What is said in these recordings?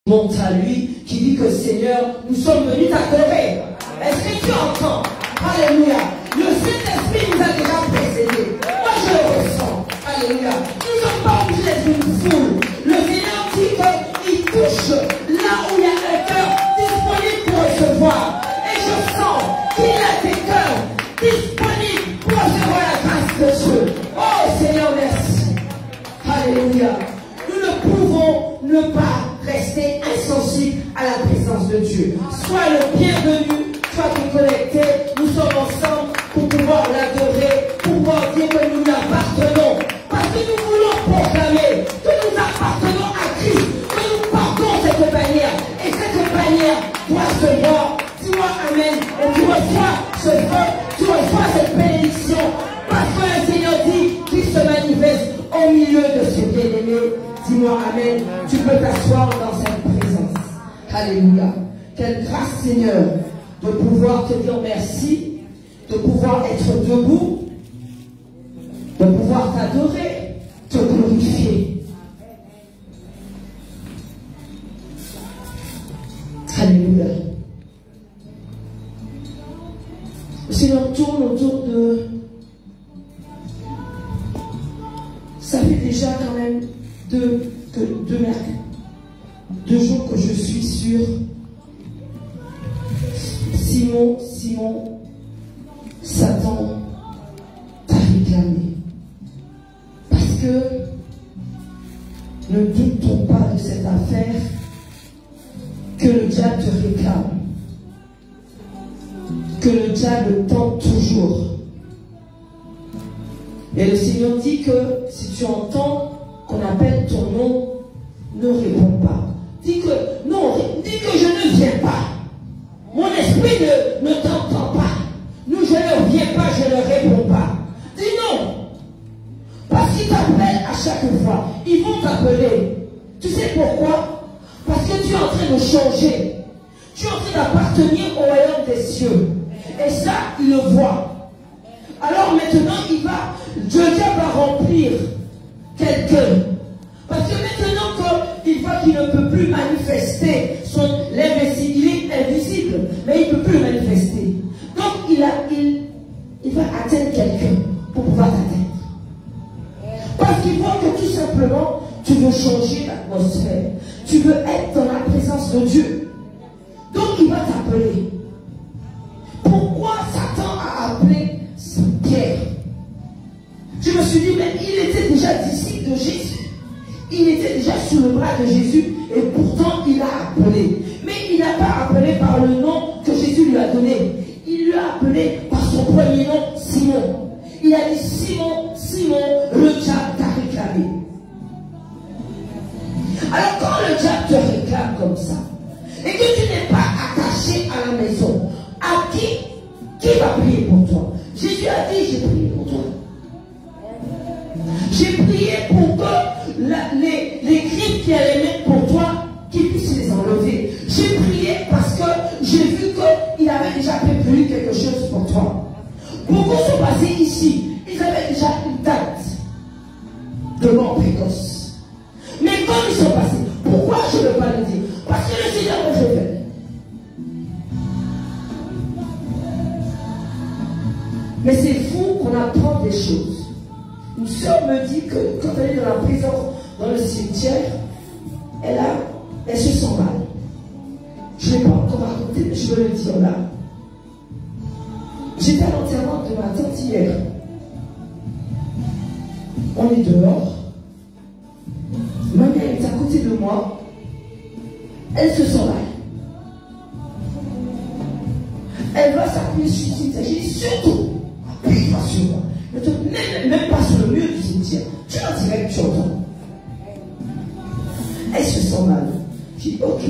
monte à lui, qui dit que Seigneur, nous sommes venus t'adorer. Est-ce que tu entends? Alléluia. Le Saint-Esprit nous a déjà précédés. Moi je le ressens. Alléluia. Nous ne sommes pas obligés d'être une foule. Le Seigneur dit qu'il touche là où il y a un cœur disponible pour recevoir. Et je sens qu'il y a des cœurs disponibles pour recevoir la grâce de Dieu. Oh Seigneur, merci. Alléluia. Nous ne pouvons ne pas rester insensible à la présence de Dieu. Sois le bienvenu, sois connecté. Nous sommes ensemble pour pouvoir l'adorer, pour pouvoir dire que nous lui appartenons. Parce que nous voulons proclamer que nous appartenons à Christ, que nous portons cette bannière. Et cette bannière doit se voir. Dis-moi Amen. Et tu reçois ce feu, tu reçois cette bénédiction. Parce que le Seigneur dit qu'il se manifeste au milieu de ce bien-aimé. Dis-moi Amen. Tu peux t'asseoir dans cette présence. Alléluia. Quelle grâce Seigneur de pouvoir te dire merci, de pouvoir être debout, de pouvoir t'adorer, te glorifier. Alléluia. Le Seigneur tourne autour de... Ça fait déjà quand même deux jours que je suis sur Simon, Satan t'a réclamé. Parce que ne doutons pas de cette affaire que le diable te réclame, que le diable tente toujours. Et le Seigneur dit que si tu entends qu'on appelle ton nom, ne réponds pas. Dis que non, dis que je ne viens pas. Mon esprit ne t'entend pas. Nous, je ne viens pas, je ne réponds pas. Dis non. Parce qu'ils t'appellent à chaque fois. Ils vont t'appeler. Tu sais pourquoi? Parce que tu es en train de changer. Tu es en train d'appartenir au royaume des cieux. Et ça, il le voit. Alors maintenant, Dieu va remplir quelqu'un. Parce que maintenant qu'il voit qu'il ne peut plus manifester l'invisible, il est invisible, mais il ne peut plus le manifester. Donc il va atteindre quelqu'un pour pouvoir t'atteindre. Parce qu'il voit que tout simplement, tu veux changer l'atmosphère. Tu veux être dans la présence de Dieu. Donc il va t'appeler. Pourquoi Satan a appelé Pierre? Je me suis dit, mais il était déjà disciple de Jésus. Il était déjà sous le bras de Jésus et pourtant il a appelé. Mais il n'a pas appelé par le nom que Jésus lui a donné. Il lui a appelé par son premier nom, Simon. Il a dit, Simon, Simon, le diable t'a réclamé. Alors quand le diable te réclame comme ça, et que tu n'es pas attaché à la maison, à qui va prier pour toi? Jésus a dit, j'ai prié pour toi. J'ai prié pour que les griffes qui allaient mettre pour toi, qu'ils puissent les enlever. J'ai prié parce que j'ai vu qu'il avait déjà prévu quelque chose pour toi. Beaucoup sont passés ici. Ils avaient déjà une date de mort précoce. Mais quand ils sont passés, pourquoi je ne veux pas le dire? Parce que le Seigneur me révèle. Mais c'est fou qu'on apprend des choses. Une soeur me dit que quand elle est dans la présence, dans le cimetière, elle se sent mal. Je ne l'ai pas encore raconté, mais je veux le dire là. J'étais à l'enterrement de ma tante hier. On est dehors. Ma mère est à côté de moi. Elle se sent mal. Elle va s'appuyer sur le cimetière. J'ai dit surtout, appuie-toi sur moi. Même pas sur le mur du cimetière. Tu en dirais que tu entends. Elle se sent mal. J'ai dit, ok.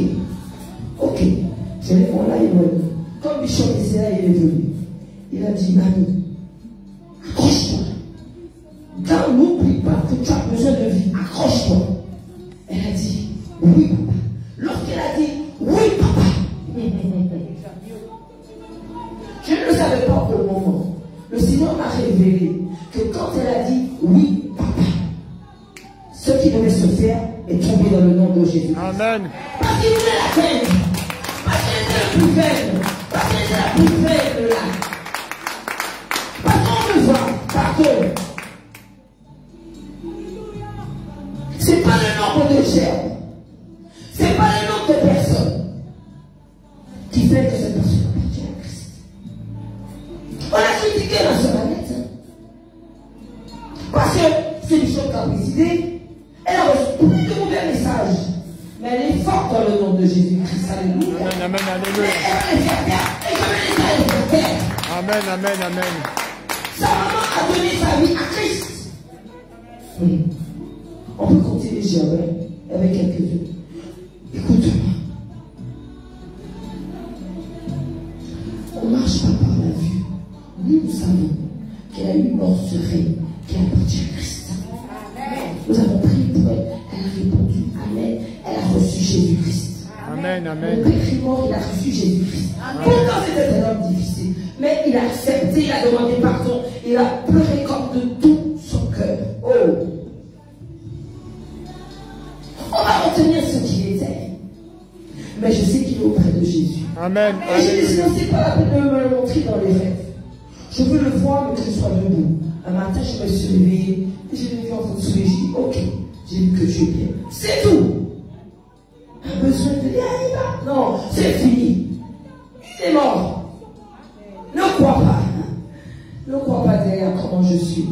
On l'a éloigné. Quand Bishop était là, il est venu. Il a dit, mamie, accroche-toi. Quand n'oublie pas que tu as besoin de vie, accroche-toi. Elle a dit, oui, papa. Lorsqu'elle a dit, oui, papa. Je ne le savais pas au moment. Le Seigneur m'a révélé que quand elle a dit oui, papa, ce qui devait se faire est tombé dans le nom de Jésus. Amen. Parce qu'il voulait la peine. Parce qu'elle était la plus faible. Parce qu'elle était la plus faible là. Parce qu'on me voit, pardon. C'est pas le nombre de germes. C'est pas le nombre de personnes qui fait que cette personne appartient à Christ. On a critiqué la sœur Annette. Parce que c'est une chose qui a décidé. Elle a reçu plus de mauvais messages. Mais elle est forte dans le nom de Jésus-Christ. Alléluia. Amen, amen, alléluia. Amen, amen, amen. Sa maman a donné sa vie à Christ. Oui. On peut continuer, Jéhovah, avec quelques-uns. Écoute-moi. On ne marche pas par la vue. Nous savons qu'elle a une mort sereine qui appartient à Christ. Nous avons prié pour elle. Elle a répondu Amen. Elle a reçu Jésus-Christ. Amen, amen. Le père est mort, il a reçu Jésus-Christ. Pourtant c'était un homme difficile. Mais il a accepté, il a demandé pardon. Il a pleuré comme de tout son cœur. Oh! On va retenir ce qu'il était. Mais je sais qu'il est auprès de Jésus. Amen. Et je décide aussi pas la peine de me le montrer dans les rêves. Je veux le voir, mais que je sois debout. Un matin, je me suis réveillée et je l'ai vu en train de sourire. J'ai dit, ok, j'ai vu que tu es bien. C'est tout. Pas besoin de dire, non, c'est fini. Il est mort. Ne crois pas. Ne crois pas derrière comment je suis.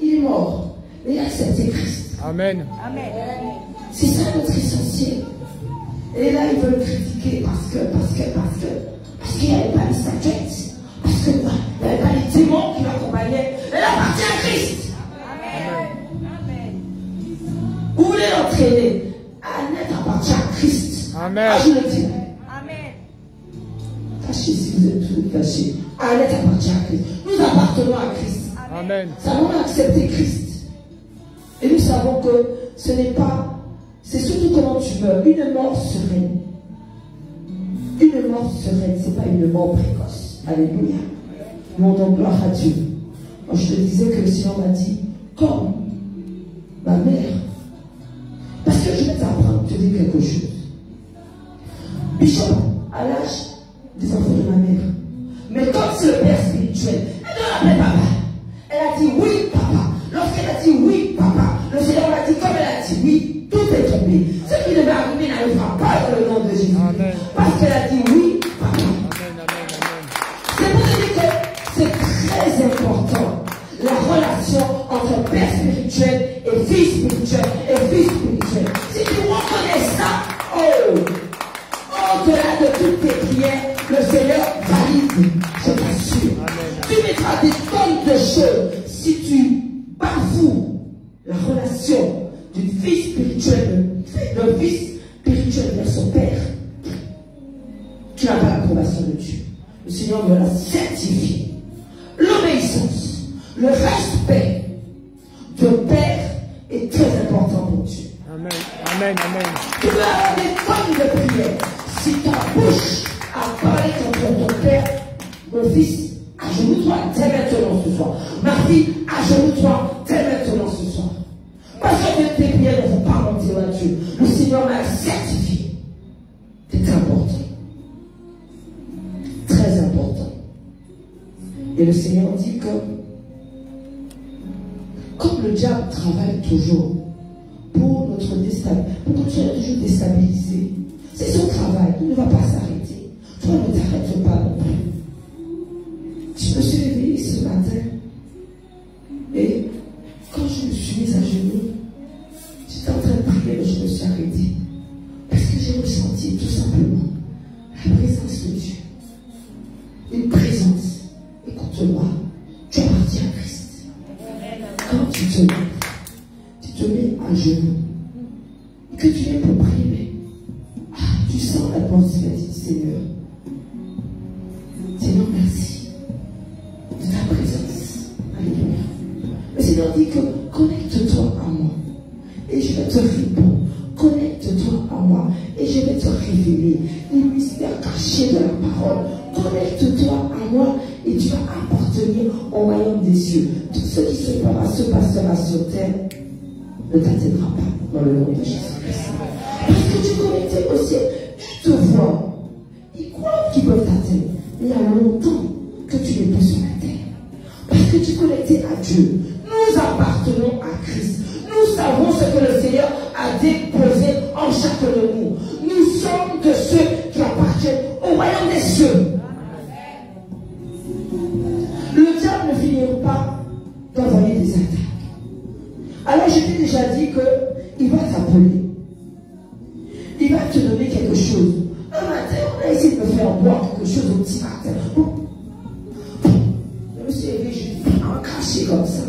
Il est mort. Mais il a accepté Christ. Amen. Amen. C'est ça notre essentiel. Et là, ils veulent critiquer parce qu'il n'y avait pas les statuettes. Parce qu'il n'y avait pas les démons qui l'accompagnaient. Elle appartient à Christ. Amen. Vous voulez l'entraîner. Annette appartient à Christ. Amen. Ah, je le dis. Amen. Cachez si vous êtes tous cachés. Annette appartient à Christ. Nous appartenons à Christ. Amen. Nous avons accepté Christ. Et nous savons que ce n'est pas... C'est surtout comment tu meurs. Une mort sereine. Une mort sereine, ce n'est pas une mort précoce. Alléluia. Nous rendons gloire à Dieu. Moi, je te disais que le Seigneur m'a dit, comme ma mère. Parce que je vais t'apprendre, te dire quelque chose. Bishop, à l'âge des enfants de ma mère. Mais comme c'est le père spirituel, elle ne l'appelait papa. Elle a dit oui, papa. Lorsqu'elle a dit oui, papa, le Seigneur m'a dit, comme elle a dit oui, tout est tombé. Ce qui devait arriver n'arrivera pas dans le nom de Jésus. Amen. Parce qu'elle a dit oui, papa. Amen, amen, amen. C'est pour dire que c'est très important la relation entre père spirituel et fils spirituel et fils spirituel. Si tu reconnais ça, au-delà de toutes tes prières, le Seigneur valide, je t'assure. Tu mettras des tonnes de choses si tu bafoues la relation du fils spirituel, d'un fils spirituel vers son père. Tu n'as pas l'approbation de Dieu. Le Seigneur me l'a certifié. L'obéissance, le respect de père est très important pour Dieu. Amen, amen, amen. Tu peux avoir des tonnes de prières. Si ta bouche a parlé contre ton père, mon fils, agenouille-toi dès maintenant ce soir. Ma fille, agenouille-toi dès maintenant ce soir. Parce que tes prières ne vont pas mentir à Dieu. Le Seigneur m'a certifié. C'est important. Très important. Et le Seigneur dit que, comme le diable travaille toujours pour notre déstabilisation, pour continuer toujours déstabiliser, c'est son travail, il ne va pas s'arrêter. Toi, ne t'arrête pas non plus. Je me suis réveillée ce matin et quand je me suis mise à genoux, j'étais en train de prier, mais je me suis arrêtée. Parce que j'ai ressenti tout simplement la présence de Dieu. Une présence. Écoute-moi, tu appartiens à Christ. Quand tu te mets à genoux, et que tu viens pour prier, tu sens l'atmosphère du Seigneur. Seigneur, merci de ta présence. Alléluia. Le Seigneur dit que connecte-toi à moi et je vais te répondre. Connecte-toi à moi et je vais te révéler les mystères cachés de la parole. Connecte-toi à moi et tu vas appartenir au royaume des cieux. Tout ce qui se passera sur terre ne t'atteindra pas dans le nom de Jésus-Christ. Parce que tu es connecté au ciel. nous. Nous sommes de ceux qui appartiennent au royaume des cieux. Le diable ne finira pas d'envoyer des attaques. Alors je t'ai déjà dit qu'il va t'appeler. Il va te donner quelque chose. Un matin, on a essayé de me faire boire quelque chose au petit matin. Je me suis levé, je suis craché comme ça.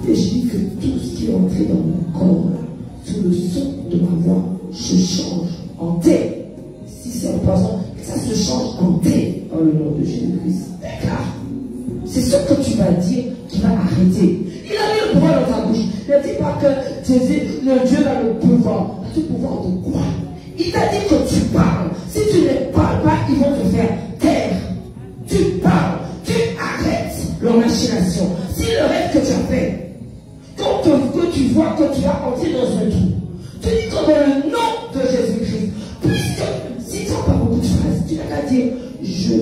Et je dis que tout ce qui est entré dans mon corps, là, sous le son de ma voix, se change en thé. Si c'est un poison, que ça se change en thé dans le nom de Jésus-Christ. D'accord? C'est ce que tu vas dire qui va arrêter. Il a mis le pouvoir dans ta bouche. Ne dis pas que le Dieu a le pouvoir. Le pouvoir de quoi? Il t'a dit que tu parles. Si tu ne parles pas, ils vont te faire taire. Tu parles, tu arrêtes leur machination. Si le rêve que tu as fait, que tu vois que tu as entré dans un trou, tu dis que dans le nom de Jésus-Christ, puisque si tu n'as pas beaucoup de phrases, tu n'as qu'à dire je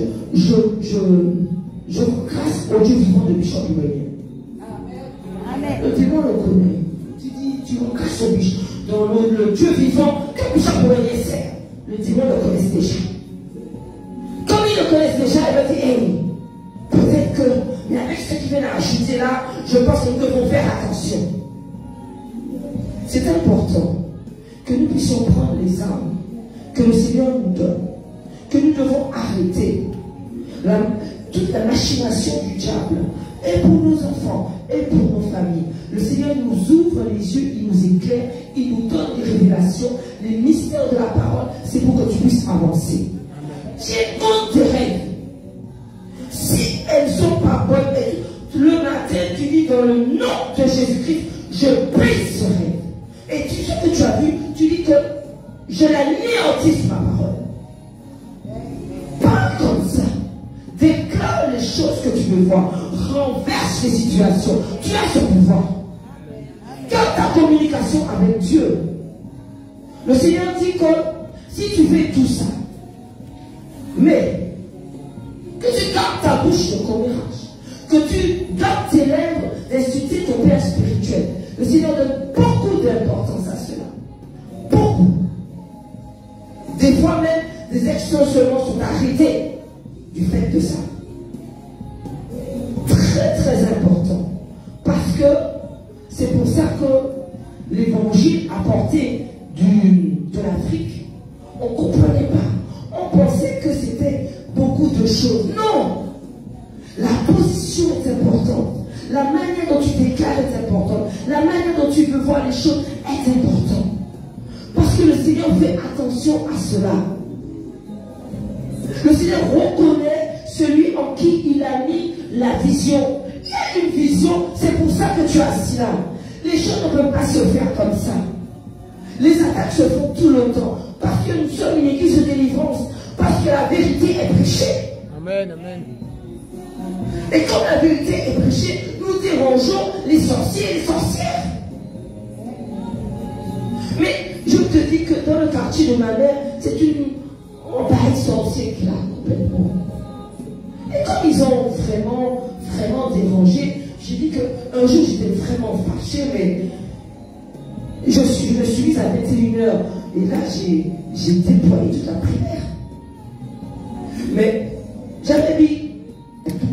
vous grâce au Dieu vivant de Bishop Ibrahim. Amen. Le démon le connaît. Tu dis, tu me grâce au Bishop, dans le Dieu vivant que Bishop Ibrahim sert. Le démon le connaît déjà. Comme ils le connaissent déjà, il va dire, hey, peut-être que, mais avec ce qui vient d'ajouter là, je pense que nous devons faire attention. C'est important que nous puissions prendre les armes que le Seigneur nous donne, que nous devons arrêter toute la machination du diable, et pour nos enfants, et pour nos familles. Le Seigneur nous ouvre les yeux, il nous éclaire, il nous donne des révélations, les mystères de la parole, c'est pour que tu puisses avancer. Tiens compte des règles. Si elles ne sont pas bonnes, le matin tu dis dans le nom de Jésus-Christ, je brise ce rêve. Et tout ce que tu as vu, tu dis que je l'anéantisse ma parole. Parle comme ça. Déclare les choses que tu veux voir. Renverse les situations. Tu as ce pouvoir. Garde ta communication avec Dieu. Le Seigneur dit que si tu fais tout ça, mais que tu gardes ta bouche de commérage, que tu gardes tes lèvres d'insulter ton père spirituel, le Seigneur donne beaucoup d'importance à cela. Beaucoup. Des fois même, des extensions sont arrêtées du fait de ça. Très très important. Parce que c'est pour ça que l'évangile apporté de l'Afrique, on ne comprenait pas. On pensait que c'était beaucoup de choses. Non! La position est importante. La manière dont tu déclares est importante. La manière dont tu veux voir les choses est importante. Parce que le Seigneur fait attention à cela. Le Seigneur reconnaît celui en qui il a mis la vision. Il y a une vision, c'est pour ça que tu es assis là. Les choses ne peuvent pas se faire comme ça. Les attaques se font tout le temps. Parce que nous sommes une église de délivrance. Parce que la vérité est prêchée. Amen, amen. Et comme la vérité est prêchée, nous dérangeons les sorciers et les sorcières. Mais je te dis que dans le quartier de ma mère, c'est une embahie sorcière qui l'a complètement. Et comme ils ont vraiment dérangé, j'ai dit qu'un jour j'étais vraiment fâché, mais je me suis mise à 21h. Et là, j'ai déployé toute la prière. Mais j'avais mis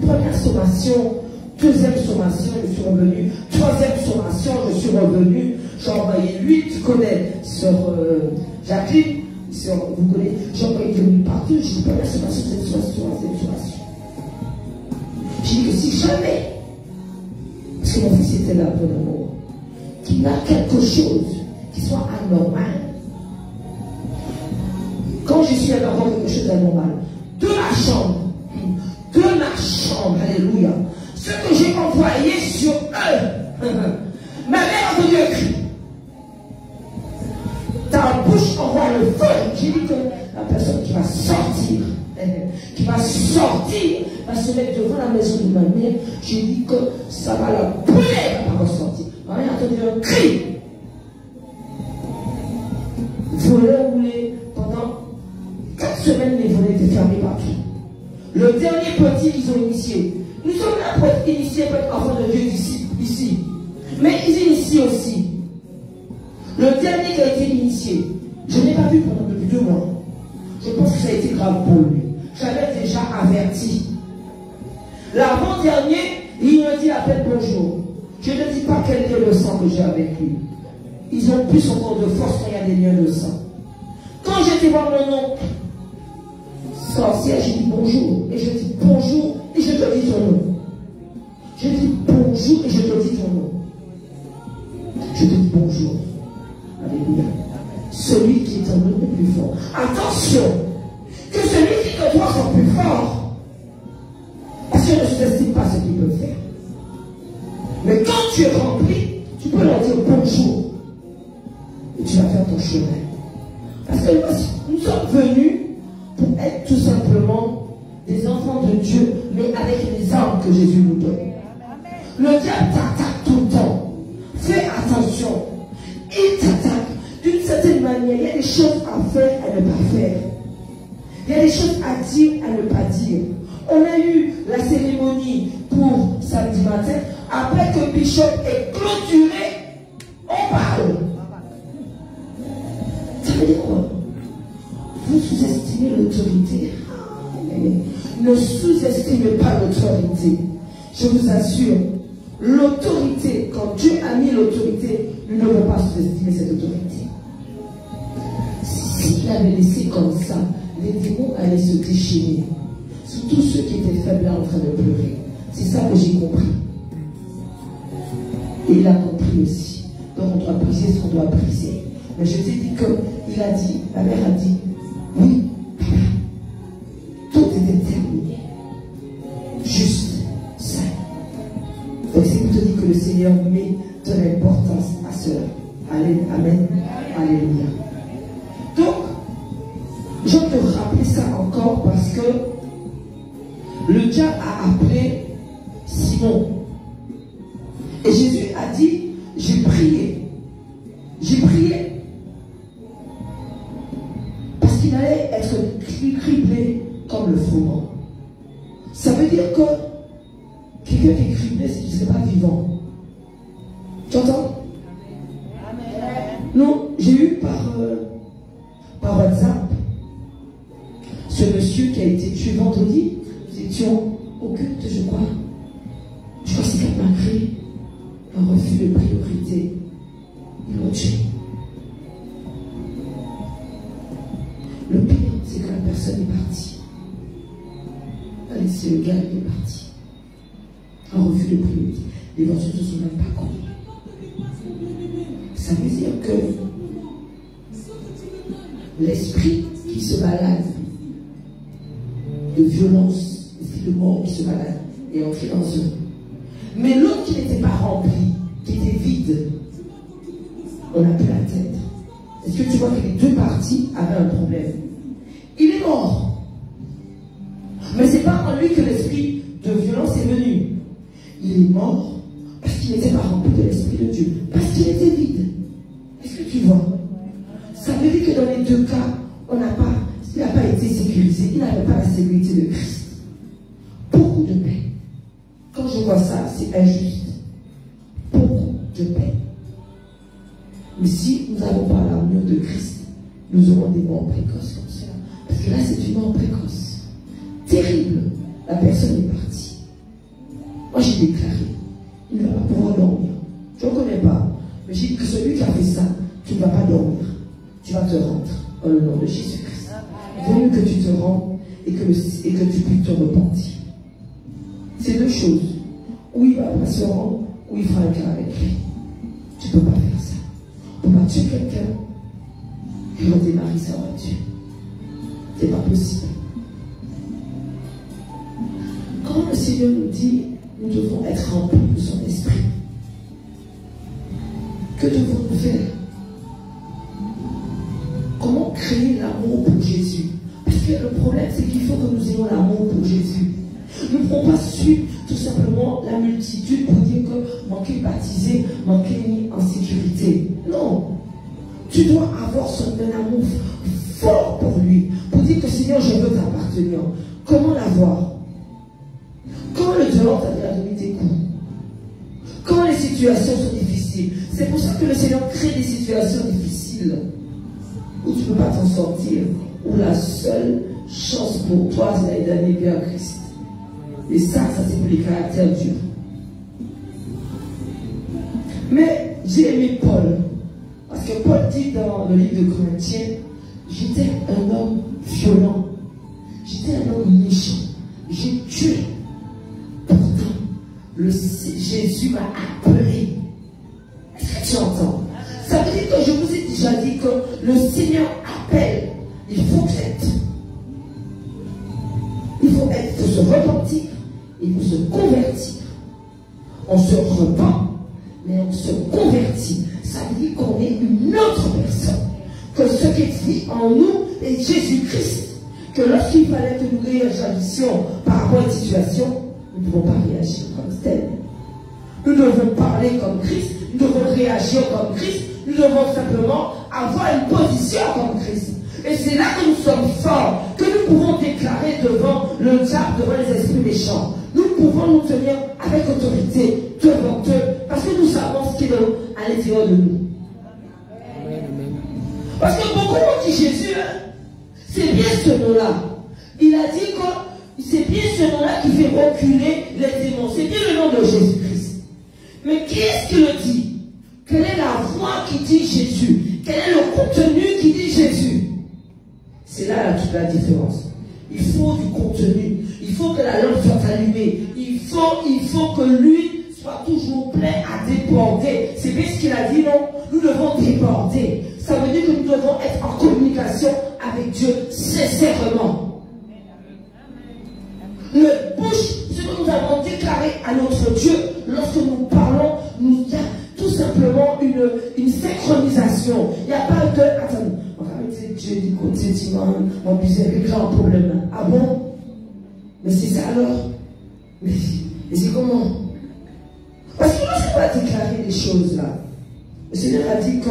première sommation, deuxième sommation, je suis revenu, troisième sommation, je suis revenu, j'ai envoyé lui, tu connais, sur Jacqueline, vous connaissez, j'ai envoyé de lui partout, j'ai dit première sommation, deuxième sommation, troisième sommation. J'ai dit que si jamais, parce que mon fils était là pour l'amour, qu'il a quelque chose qui soit anormal, quand je suis allé avoir quelque chose d'anormal, de ma chambre, alléluia, ce que j'ai envoyé sur eux, ma mère a entendu un cri. Ta bouche envoie le feu. J'ai dit que la personne qui va sortir, va se mettre devant la maison de ma mère. J'ai dit que ça va la brûler, elle va ressortir. Ma mère a entendu un cri. Volets pendant 4 semaines, les volets étaient fermés partout. Le dernier petit qu'ils ont initié. Nous sommes là pour être initiés, pour être enfants de Dieu ici. Mais ils initient aussi. Le dernier qui a été initié, je n'ai pas vu pendant depuis 2 mois. Je pense que ça a été grave pour lui. J'avais déjà averti. L'avant-dernier, il me dit à peine bonjour. Je ne dis pas quel est le sang que j'ai avec lui. Ils ont plus encore de force quand il y a des liens de sang. Quand j'étais voir mon oncle, sorcière, j'ai dit bonjour. Et je dis bonjour et je te dis ton nom. Je dis bonjour et je te dis ton nom. Je te dis bonjour. Alléluia. Celui qui est en nous est plus fort. Attention, que celui qui te voit soit plus fort. Parce que je ne sous-estime pas ce qu'il peut faire. Mais quand tu es rempli, tu peux leur dire bonjour. Et tu vas faire ton chemin. Parce que nous sommes venus pour être tout simplement des enfants de Dieu, mais avec les armes que Jésus nous donne. Le diable t'attaque tout le temps. Fais attention. Il t'attaque d'une certaine manière. Il y a des choses à faire, à ne pas faire. Il y a des choses à dire, à ne pas dire. On a eu la cérémonie pour samedi matin. Après que Bishop ait clôturé, on parle. Ça veut dire quoi? Vous sous-estimez l'autorité. Ne sous-estimez pas l'autorité. Je vous assure, l'autorité, quand Dieu a mis l'autorité, nous ne devons pas sous-estimer cette autorité. S'il avait laissé comme ça, les démons allaient se déchaîner. Surtout ceux qui étaient faibles là en train de pleurer. C'est ça que j'ai compris. Et il a compris aussi. Donc on doit briser ce qu'on doit briser. Mais je t'ai dit qu'il a dit, la mère a dit, oui, tout était terminé. Juste ça. Donc c'est pour te dire que le Seigneur met de l'importance à cela. Amen. Alléluia. Donc, je te rappeler ça encore parce que le diable a appelé Simon. Et Jésus a dit, j'ai prié. J'ai prié. Parce qu'il allait être criblé comme le froment. Ça veut dire que quelqu'un qui est criblé, c'est qu'il ne serait pas vivant. Tu entends? Non, j'ai eu par WhatsApp ce monsieur qui a été tué vendredi. Nous étions au culte, je crois. Je crois que c'est malgré un refus de priorité. Ils l'ont tué. Le pire, c'est que la personne est partie. Allez, c'est le gars qui est parti. Un refus de priorité. Les voitures ne se sont même pas connues. Ça veut dire que l'esprit qui se balade de violence, l'esprit de mort qui se balade est entré dans eux. Mais l'autre qui n'était pas rempli, qui était vide, on a pris la tête. Est-ce que tu vois que les deux parties avaient un problème? Il est mort. Mais ce n'est pas en lui que l'esprit de violence est venu. Il est mort parce qu'il n'était pas rempli de l'esprit de Dieu. Parce qu'il était vide. Est-ce que tu vois? Ça veut dire que dans les deux cas, il n'a pas été sécurisé. Il n'avait pas la sécurité de Christ. Beaucoup de paix. Quand je vois ça, c'est injuste. Beaucoup de paix. Mais si nous n'avons pas l'armure de Christ, nous aurons des morts précoces comme cela. Parce que là, c'est une mort précoce. Terrible. La personne est partie. Moi, j'ai déclaré, il ne va pas pouvoir dormir. Je ne connais pas. Mais j'ai dit que celui qui a fait ça, tu ne vas pas dormir. Tu vas te rendre dans le nom de Jésus-Christ. Il vaut mieux que tu te rendes et que tu puisses te repentir. C'est deux choses. Ou il va pas se rendre, ou il fera un cas avec lui. Tu ne peux pas faire ça. On ne peut pas tuer quelqu'un et redémarrer sa voiture. C'est pas possible. Quand le Seigneur nous dit, nous devons être remplis de son esprit. Que devons-nous faire? Comment créer l'amour pour Jésus? Parce que le problème, c'est qu'il faut que nous ayons l'amour pour Jésus. Nous ne pouvons pas suivre tout simplement la multitude pour dire que manquer baptisé, manquer mis en sécurité. Non. Tu dois avoir un amour fort pour lui. Pour dire que Seigneur, je veux t'appartenir. Comment l'avoir? Quand le dehors t'a donné des coups. Quand les situations sont difficiles. C'est pour ça que le Seigneur crée des situations difficiles où tu ne peux pas t'en sortir, où la seule chance pour toi, c'est d'aller vers Christ. Et ça c'est pour les caractères durs. Mais j'ai aimé Paul, parce que Paul dit dans le livre de Corinthiens, j'étais un homme violent, j'étais un homme méchant, j'ai tué. Pourtant, Jésus m'a appelé. Est-ce que tu entends? Ça veut dire que je vous ai déjà dit que le Seigneur appelle. Il faut être. Il faut se repentir. Il faut se convertir. On se repent, mais on se convertit. Ça veut dire qu'on est une autre personne. Que ce qui est en nous est Jésus-Christ. Que lorsqu'il fallait que nous réagissions par rapport à une situation, nous ne pouvons pas réagir comme tel. Nous devons parler comme Christ. Nous devons réagir comme Christ. Nous devons simplement avoir une position comme Christ. Et c'est là que nous sommes forts, que nous pouvons déclarer devant le diable, devant les esprits méchants. Nous pouvons nous tenir avec autorité devant eux, parce que nous savons ce qui est à l'intérieur de nous. Parce que beaucoup ont dit Jésus, hein, c'est bien ce nom-là. Il a dit que c'est bien ce nom-là qui fait reculer les démons. C'est bien le nom de Jésus-Christ. Mais qui est-ce qui le dit? Quelle est la voix qui dit Jésus? Quel est le contenu qui dit Jésus? C'est là toute la différence. Il faut du contenu. Il faut que la lampe soit allumée. Il faut que lui soit toujours plein à déborder. C'est bien ce qu'il a dit, non? Nous devons déborder. Ça veut dire que nous devons être en communication avec Dieu sincèrement. Notre bouche, ce que nous avons déclaré à notre Dieu, lorsque nous parlons, il y a tout simplement une synchronisation. Il n'y a pas de... Attends, on va mettre Dieu du côté, tu vois, mon baiser avec grand problème. Ah bon? Mais c'est ça alors? Mais c'est comment? Parce que lorsqu'on va déclarer des choses là, le Seigneur a dit que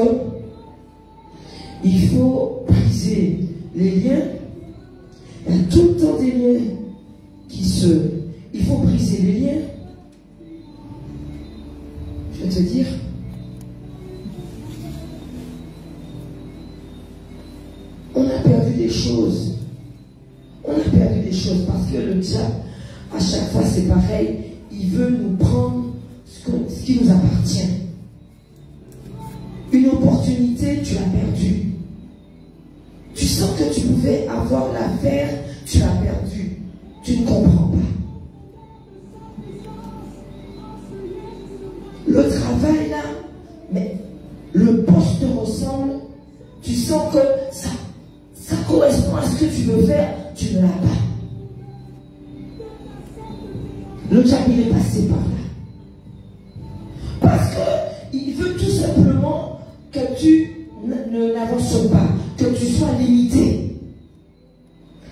il faut briser les liens. Il y a tout le temps des liens qui se... Il faut briser les liens. Je vais te dire. On a perdu des choses. On a perdu des choses parce que le diable, à chaque fois c'est pareil, il veut nous prendre ce qui nous appartient. Une opportunité, tu l'as perdue. Tu sens que tu pouvais avoir l'affaire, tu l'as perdue. Tu ne comprends pas. Le travail là, mais le poste te ressemble, tu sens que ça correspond à ce que tu veux faire, tu ne l'as pas. Le diable il est passé par là. Parce qu'il veut tout simplement que tu n'avances pas, que tu sois limité.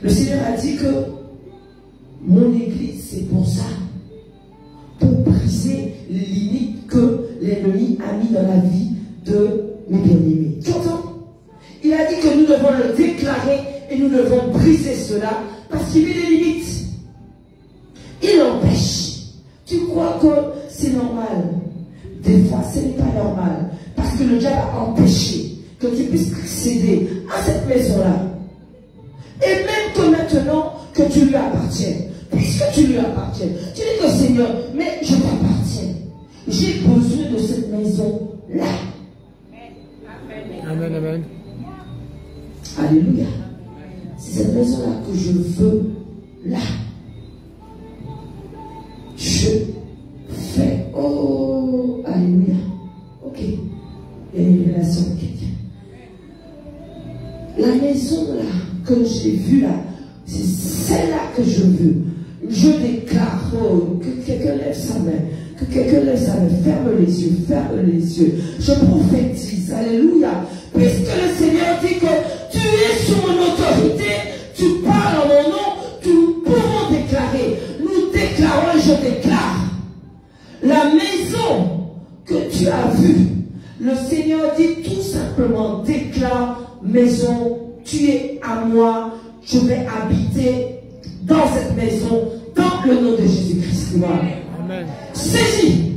Le Seigneur a dit que mon église, c'est pour ça. Pour briser les limites que l'ennemi a mis dans la vie de mes bien-aimés. Tu entends? Il a dit que nous devons le déclarer et nous devons briser cela parce qu'il met des limites. Il empêche. Tu crois que c'est normal? Des fois, ce n'est pas normal. Parce que le diable a empêché que tu puisses accéder à cette maison-là. Et même que maintenant que tu lui appartiens, puisque tu lui appartiens, tu dis que Seigneur, mais je t'appartiens. J'ai besoin de cette maison-là. Amen, amen. Alléluia. C'est cette maison-là que je veux là. Je fais. Oh, alléluia. Ok. Il y a une relation de quelqu'un. La maison là que j'ai vue là, c'est celle-là que je veux. Je déclare que quelqu'un lève sa main. Que quelqu'un lève sa main. Ferme les yeux. Ferme les yeux. Je prophétise. Alléluia. Puisque le Seigneur dit que tu es sous mon autorité, tu parles en mon nom, nous pouvons déclarer. Nous déclarons et je déclare. La maison que tu as vue, le Seigneur dit tout simplement, déclare maison, tu es à moi, je vais habiter dans cette maison, dans le nom de Jésus-Christ. Amen. Saisis.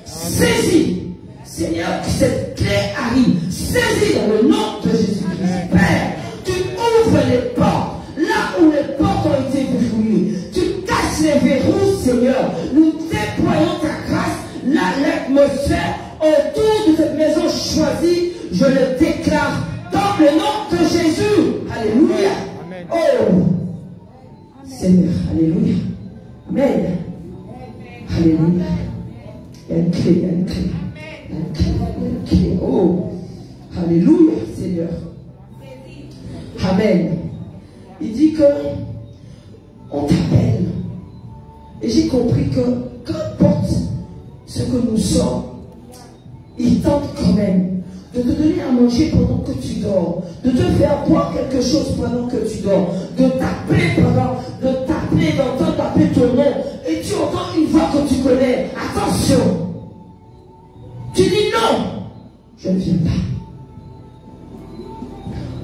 Saisis. Seigneur, que cette clé arrive. Saisis dans le nom de Jésus-Christ. Père, tu ouvres les portes. Là où les portes ont été verrouillées, tu casses les verrous, Seigneur. Nous déployons ta grâce. Là, l'atmosphère autour de cette maison choisie, je le déclare dans le nom de Jésus. Alléluia. Amen. Oh, Seigneur, alléluia. Amen. Alléluia. Il y a une clé, il y a une clé. Il y a une clé, il y a une clé. Oh, alléluia, Seigneur. Amen. Il dit que on t'appelle. Et j'ai compris que qu'importe ce que nous sommes, il tente quand même de te donner à manger pendant que tu dors, de te faire boire quelque chose pendant que tu dors, de t'appeler d'entendre t'appeler ton nom, et tu entends une voix que tu connais. Attention! Tu dis non, je ne viens pas.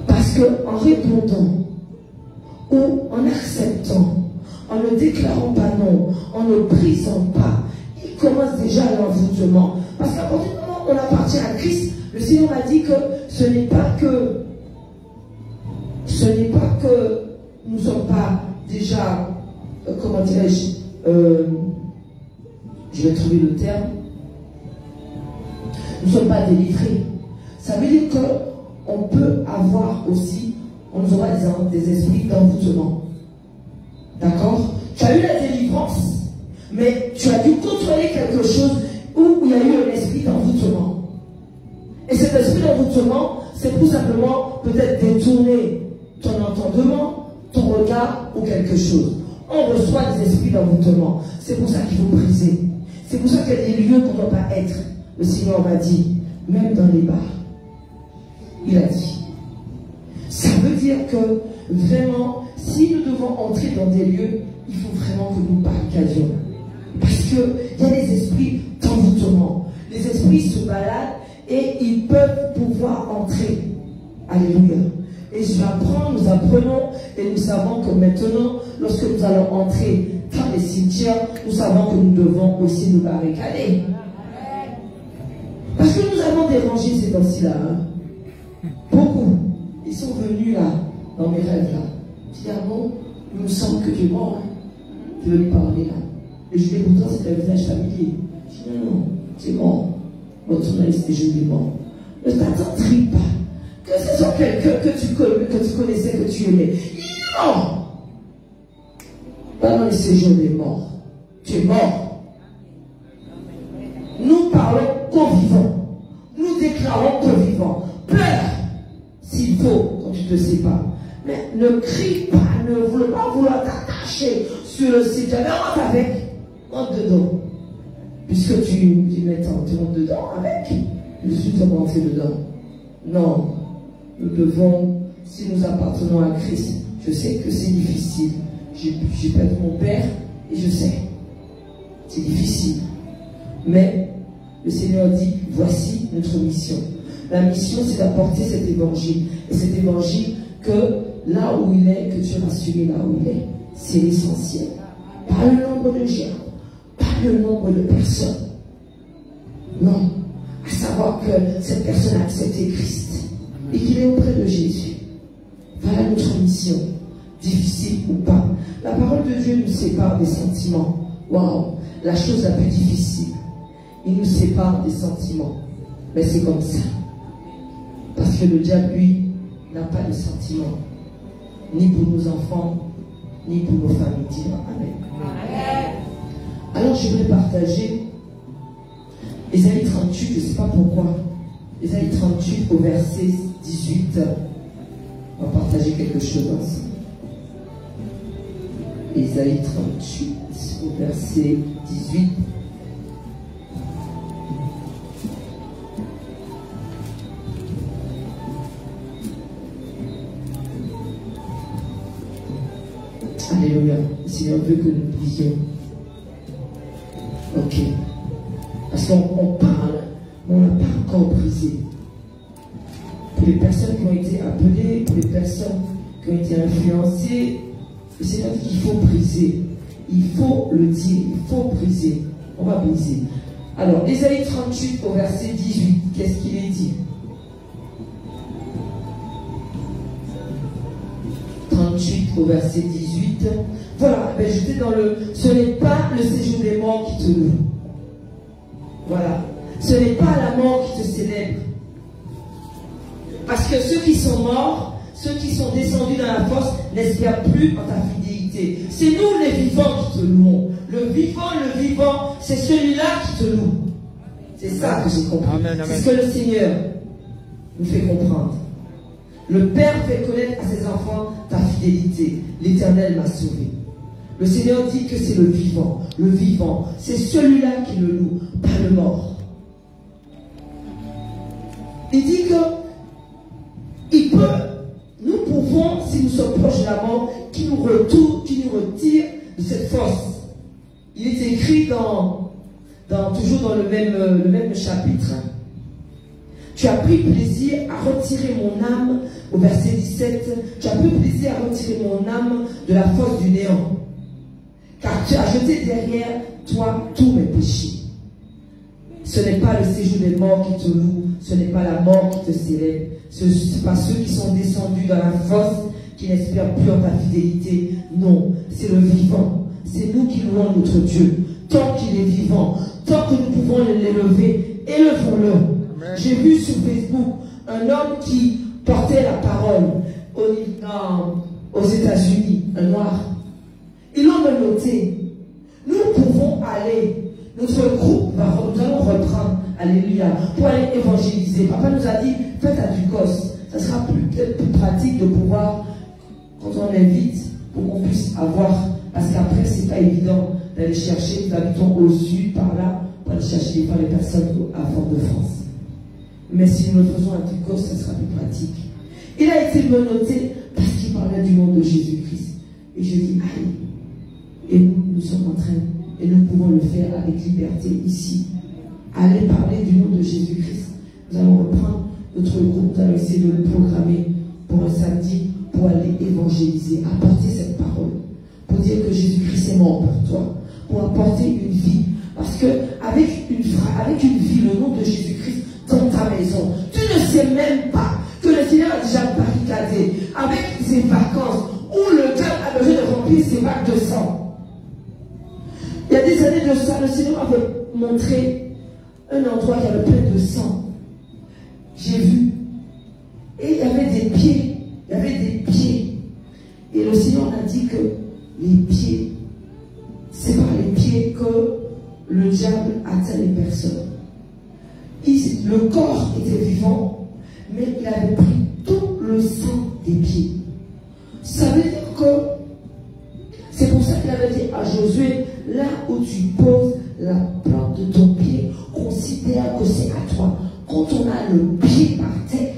Parce que en répondant, ou en acceptant, en ne déclarant pas non, en ne brisant pas, il commence déjà l'envoûtement. Parce qu'à partir du moment où on appartient à Christ, le Seigneur m'a dit que ce n'est pas que nous ne sommes pas déjà, comment dirais-je, je vais trouver le terme, nous ne sommes pas délivrés. Ça veut dire qu'on peut avoir aussi, on nous aura des esprits d'envoûtement. D'accord? Tu as eu la délivrance, mais tu as dû contrôler quelque chose où il y a eu un esprit d'envoûtement. Et cet esprit d'envoûtement, c'est tout simplement peut-être détourner ton entendement, ton regard ou quelque chose. On reçoit des esprits d'envoûtement. C'est pour ça qu'il faut briser. C'est pour ça qu'il y a des lieux qu'on ne doit pas être. Le Seigneur m'a dit, même dans les bars, il a dit. Ça veut dire que vraiment, si nous devons entrer dans des lieux, il faut vraiment que nous barricadions. Parce qu'il y a des esprits d'envoûtement. Les esprits se baladent et ils peuvent pouvoir entrer. Alléluia. Et nous apprenons et nous savons que maintenant, lorsque nous allons entrer dans les cimetières, nous savons que nous devons aussi nous barricader. Parce que nous avons dérangé ces temps-ci-là. Hein. Beaucoup. Ils sont venus là, dans mes rêves là. Je dis, ah bon, il me semble que tu es mort. Hein. Tu veux lui parler là. Et je dis, pourtant c'est un visage familier. Je dis, non, tu es mort. Votre journaliste est joli mort. Ne t'attendris pas. Que ce soit quelqu'un que tu connaissais, que tu aimais. Non! Pas dans les séjours des morts. Tu es mort. Nous parlons qu'aux vivants. Nous déclarons qu'aux vivants. Pleure s'il faut quand tu te sépares. Mais ne crie pas, ne voulez pas vouloir t'attacher sur le site. J'avais honte avec. Honte dedans. Puisque tu dis, mais attends, tu rentres dedans avec. Je suis rentré dedans. Non. Nous devons, si nous appartenons à Christ, je sais que c'est difficile. J'ai perdu mon père et je sais. C'est difficile. Mais le Seigneur dit, voici notre mission. La mission, c'est d'apporter cet évangile. Et cet évangile, que là où il est, que Dieu va suivre là où il est. C'est l'essentiel. Pas le nombre de gens, pas le nombre de personnes. Non. À savoir que cette personne a accepté Christ et qu'il est auprès de Jésus. Voilà notre mission, difficile ou pas. La parole de Dieu nous sépare des sentiments. Waouh, la chose la plus difficile. Il nous sépare des sentiments. Mais c'est comme ça. Parce que le diable, lui, n'a pas de sentiments. Ni pour nos enfants, ni pour nos familles. Dis Amen. Alors je voulais partager Ésaïe 38, je ne sais pas pourquoi. Ésaïe 38 au verset 18. On va partager quelque chose ensemble. Ésaïe 38 au verset 18. Alléluia. Le Seigneur veut que nous prions. Ok. Parce qu'on parle, mais on n'a pas encore brisé. Pour les personnes qui ont été appelées, pour les personnes qui ont été influencées, le Seigneur dit qu'il faut briser. Il faut le dire, il faut briser. On va briser. Alors, Ésaïe 38 au verset 18, qu'est-ce qu'il est dit? 38 au verset 18. Voilà, ben j'étais dans le... Ce n'est pas le séjour des morts qui te loue. Voilà. Ce n'est pas la mort qui te célèbre. Parce que ceux qui sont morts, ceux qui sont descendus dans la fosse, n'espèrent plus en ta fidélité. C'est nous les vivants qui te louons. Le vivant, c'est celui-là qui te loue. C'est ça que j'ai compris. C'est ce que le Seigneur nous fait comprendre. Le Père fait connaître à ses enfants ta fidélité. L'Éternel m'a sauvé. Le Seigneur dit que c'est le vivant. Le vivant, c'est celui-là qui le loue, pas le mort. Il dit que nous pouvons, si nous sommes proches de la mort, qui nous retire de cette fosse. Il est écrit toujours dans le même chapitre. Tu as pris plaisir à retirer mon âme, au verset 17, tu as pris plaisir à retirer mon âme de la fosse du néant, car tu as jeté derrière toi tous mes péchés. Ce n'est pas le séjour des morts qui te loue, ce n'est pas la mort qui te célèbre, ce n'est pas ceux qui sont descendus dans la fosse qui n'espèrent plus en ta fidélité. Non, c'est le vivant. C'est nous qui louons notre Dieu. Tant qu'il est vivant, tant que nous pouvons l'élever, élevons-le. J'ai vu sur Facebook un homme qui portait la parole aux États-Unis, un noir. Ils l'ont menotté. Nous pouvons aller. Notre groupe, nous allons reprendre, alléluia, pour aller évangéliser. Papa nous a dit, faites à Ducos. Ça sera peut-être plus pratique de pouvoir, quand on invite, pour qu'on puisse avoir, parce qu'après, c'est pas évident d'aller chercher, nous habitons au sud, par là, pour aller chercher les personnes à Fort-de-France. Mais si nous le faisons à Ducos, ça sera plus pratique. Il a été menotté parce qu'il parlait du nom de Jésus-Christ. Et je dis, aïe. Et nous sommes en train, et nous pouvons le faire avec liberté ici. Allez parler du nom de Jésus-Christ. Nous allons reprendre notre groupe, nous allons essayer de le programmer pour un samedi, pour aller évangéliser, apporter cette parole, pour dire que Jésus-Christ est mort pour toi, pour apporter une vie. Parce que avec une vie, le nom de Jésus-Christ dans ta maison, tu ne sais même pas que le Seigneur a déjà barricadé avec ses vacances où le diable a besoin de remplir ses vagues de sang. Il y a des années de ça, le Seigneur avait montré un endroit qui avait plein de sang. J'ai vu. Et il y avait des pieds. Il y avait des pieds. Et le Seigneur a dit que les pieds, c'est par les pieds que le diable atteint les personnes. Le corps était vivant, mais il avait pris tout le sang des pieds. Ça veut dire que c'est pour ça qu'il avait dit à Josué, là où tu poses la plante de ton pied, considère que c'est à toi. Quand on a le pied par terre,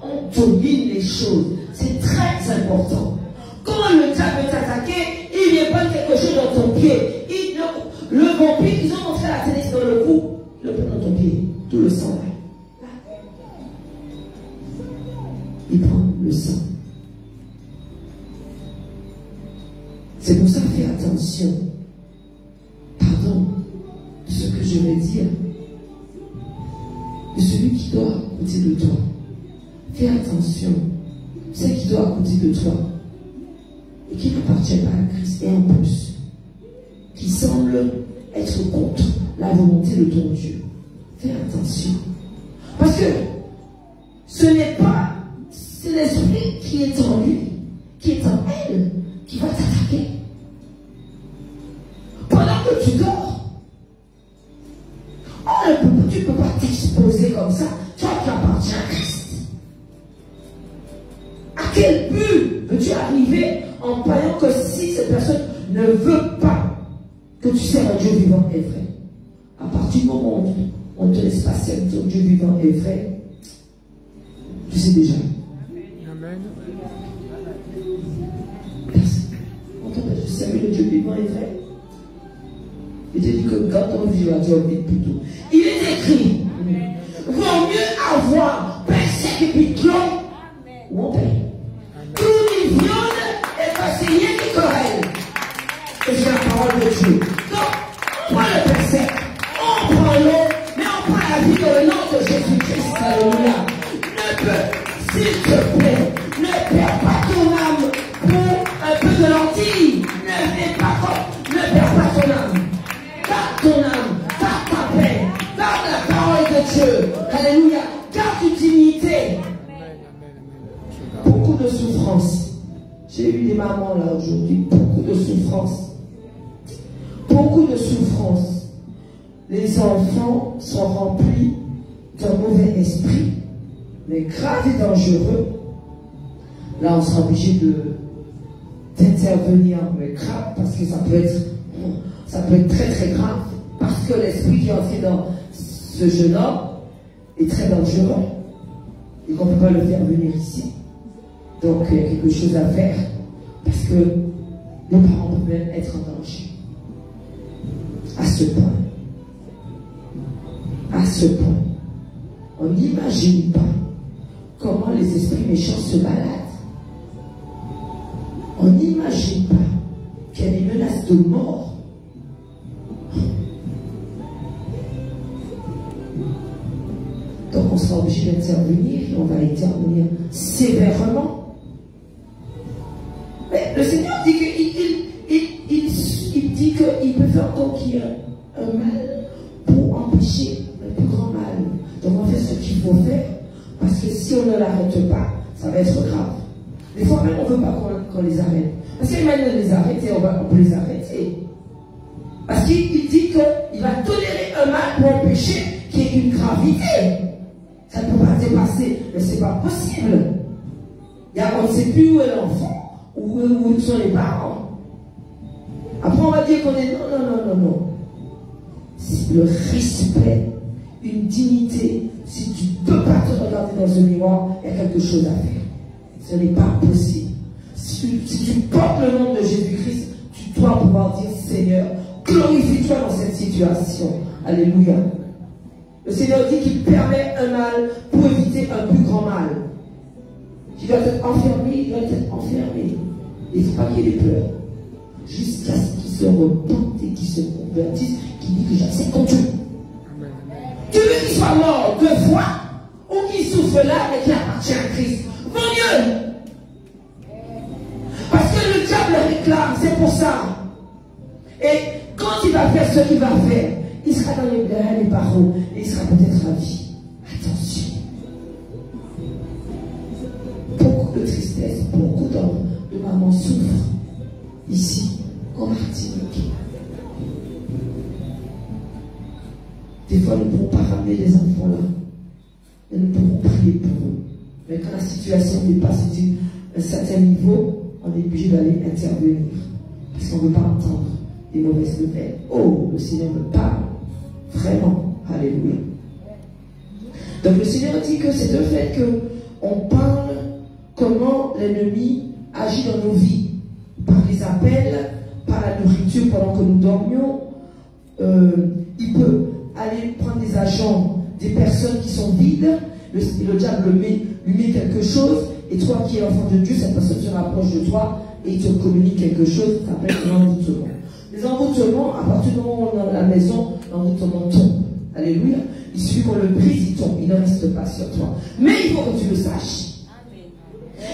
on domine les choses. C'est très important. Quand le diable veut t'attaquer, il vient pas quelque chose dans ton pied. Le vampire, ils ont montré la tennis dans le cou, il le prend dans ton pied. Tout le sang là. Il prend le sang. C'est pour ça que fais attention. Pardon de ce que je vais dire. De celui qui doit à côté de toi. Fais attention. Celle qui doit à côté de toi. Et qui n'appartient pas à Christ. Et en plus, qui semble être contre la volonté de ton Dieu. Fais attention. Parce que ce n'est pas, c'est l'esprit qui est en lui, qui est en elle, qui va t'attaquer. Pendant que tu dors, tu ne peux pas t'exposer comme ça, toi qui appartiens à Christ. À quel but veux-tu arriver en croyant que si cette personne ne veut pas que tu sers un Dieu vivant et vrai? À partir du moment où on ne te laisse pas servir ton Dieu vivant et vrai, tu sais déjà. Amen. On t'appelle de servir le Dieu vivant et vrai. Il te dit que quand on vit, tu en vis plutôt. Il est écrit, vaut mieux avoir persécution ou en paix. Tout viande est passé qui corrèle. Et c'est la parole de Dieu. Donc, on prend le persécution, on prend l'eau. S'il te plaît, ne perds pas ton âme pour un peu de lentilles. Ne perds pas ton âme. Garde ton âme, garde ta paix, garde la parole de Dieu. Alléluia. Garde une dignité. Beaucoup de souffrance. J'ai eu des mamans là aujourd'hui. Beaucoup de souffrance. Beaucoup de souffrance. Les enfants sont remplis d'un mauvais esprit, mais grave et dangereux. Là, on sera obligé d'intervenir, mais grave, parce que ça peut être très très grave, parce que l'esprit qui est entré dans ce jeune homme est très dangereux et qu'on ne peut pas le faire venir ici. Donc il y a quelque chose à faire, parce que les parents peuvent même être en danger. À ce point. À ce point. On n'imagine pas comment les esprits méchants se baladent. On n'imagine pas qu'il y a des menaces de mort. Donc on sera obligé d'intervenir et on va intervenir sévèrement. Mais le Seigneur dit qu'il peut faire conquérir un mal pour empêcher le plus grand mal. Donc on fait ce qu'il faut faire, parce que si on ne l'arrête pas, ça va être grave. Des fois même on ne veut pas qu'on les arrête. Parce qu'il va les arrêter, on peut les arrêter. Parce qu'il dit qu'il va tolérer un mal pour empêcher qu'il y ait une gravité. Ça ne peut pas dépasser, mais ce n'est pas possible. On ne sait plus où est l'enfant, où sont les parents. Après on va dire qu'on est... Non. Le respect, une dignité, si tu ne peux pas te regarder dans un miroir, il y a quelque chose à faire. Ce n'est pas possible. Si tu portes le nom de Jésus-Christ, tu dois pouvoir dire Seigneur, glorifie-toi dans cette situation. Alléluia. Le Seigneur dit qu'il permet un mal pour éviter un plus grand mal. Tu dois être enfermé, il doit être enfermé. Il ne faut pas qu'il y ait des pleurs. Jusqu'à ce qu'il se repente et qu'il se convertisse, qu'il dit que j'accepte ton Dieu. Tu veux qu'il soit mort 2 fois, ou qu'il souffre là et qu'il appartient à Christ. Vaut mieux. Parce que le diable réclame, c'est pour ça. Et quand il va faire ce qu'il va faire, il sera dans les barreaux et il sera peut-être à vie. Attention. Beaucoup de tristesse, beaucoup de mamans souffrent ici, en Martinique. Des fois, nous ne pourrons pas ramener les enfants là. Mais nous pourrons prier pour eux. Mais quand la situation dépasse un certain niveau, on est obligé d'aller intervenir. Parce qu'on ne veut pas entendre des mauvaises nouvelles. Oh, le Seigneur me parle. Vraiment. Alléluia. Donc le Seigneur dit que c'est le fait qu'on parle comment l'ennemi agit dans nos vies. Par les appels, par la nourriture pendant que nous dormions. Il peut aller prendre des agents, des personnes qui sont vides. Le diable lui met quelque chose. Et toi qui es enfant de Dieu, cette personne se rapproche de toi et il te communique quelque chose, ça s'appelle l'envoûtement. Les envoûtements, à partir du moment où on est dans la maison, l'envoûtement tombe. Alléluia. Il suffit qu'on le brise, il tombe. Il ne reste pas sur toi. Mais il faut que tu le saches.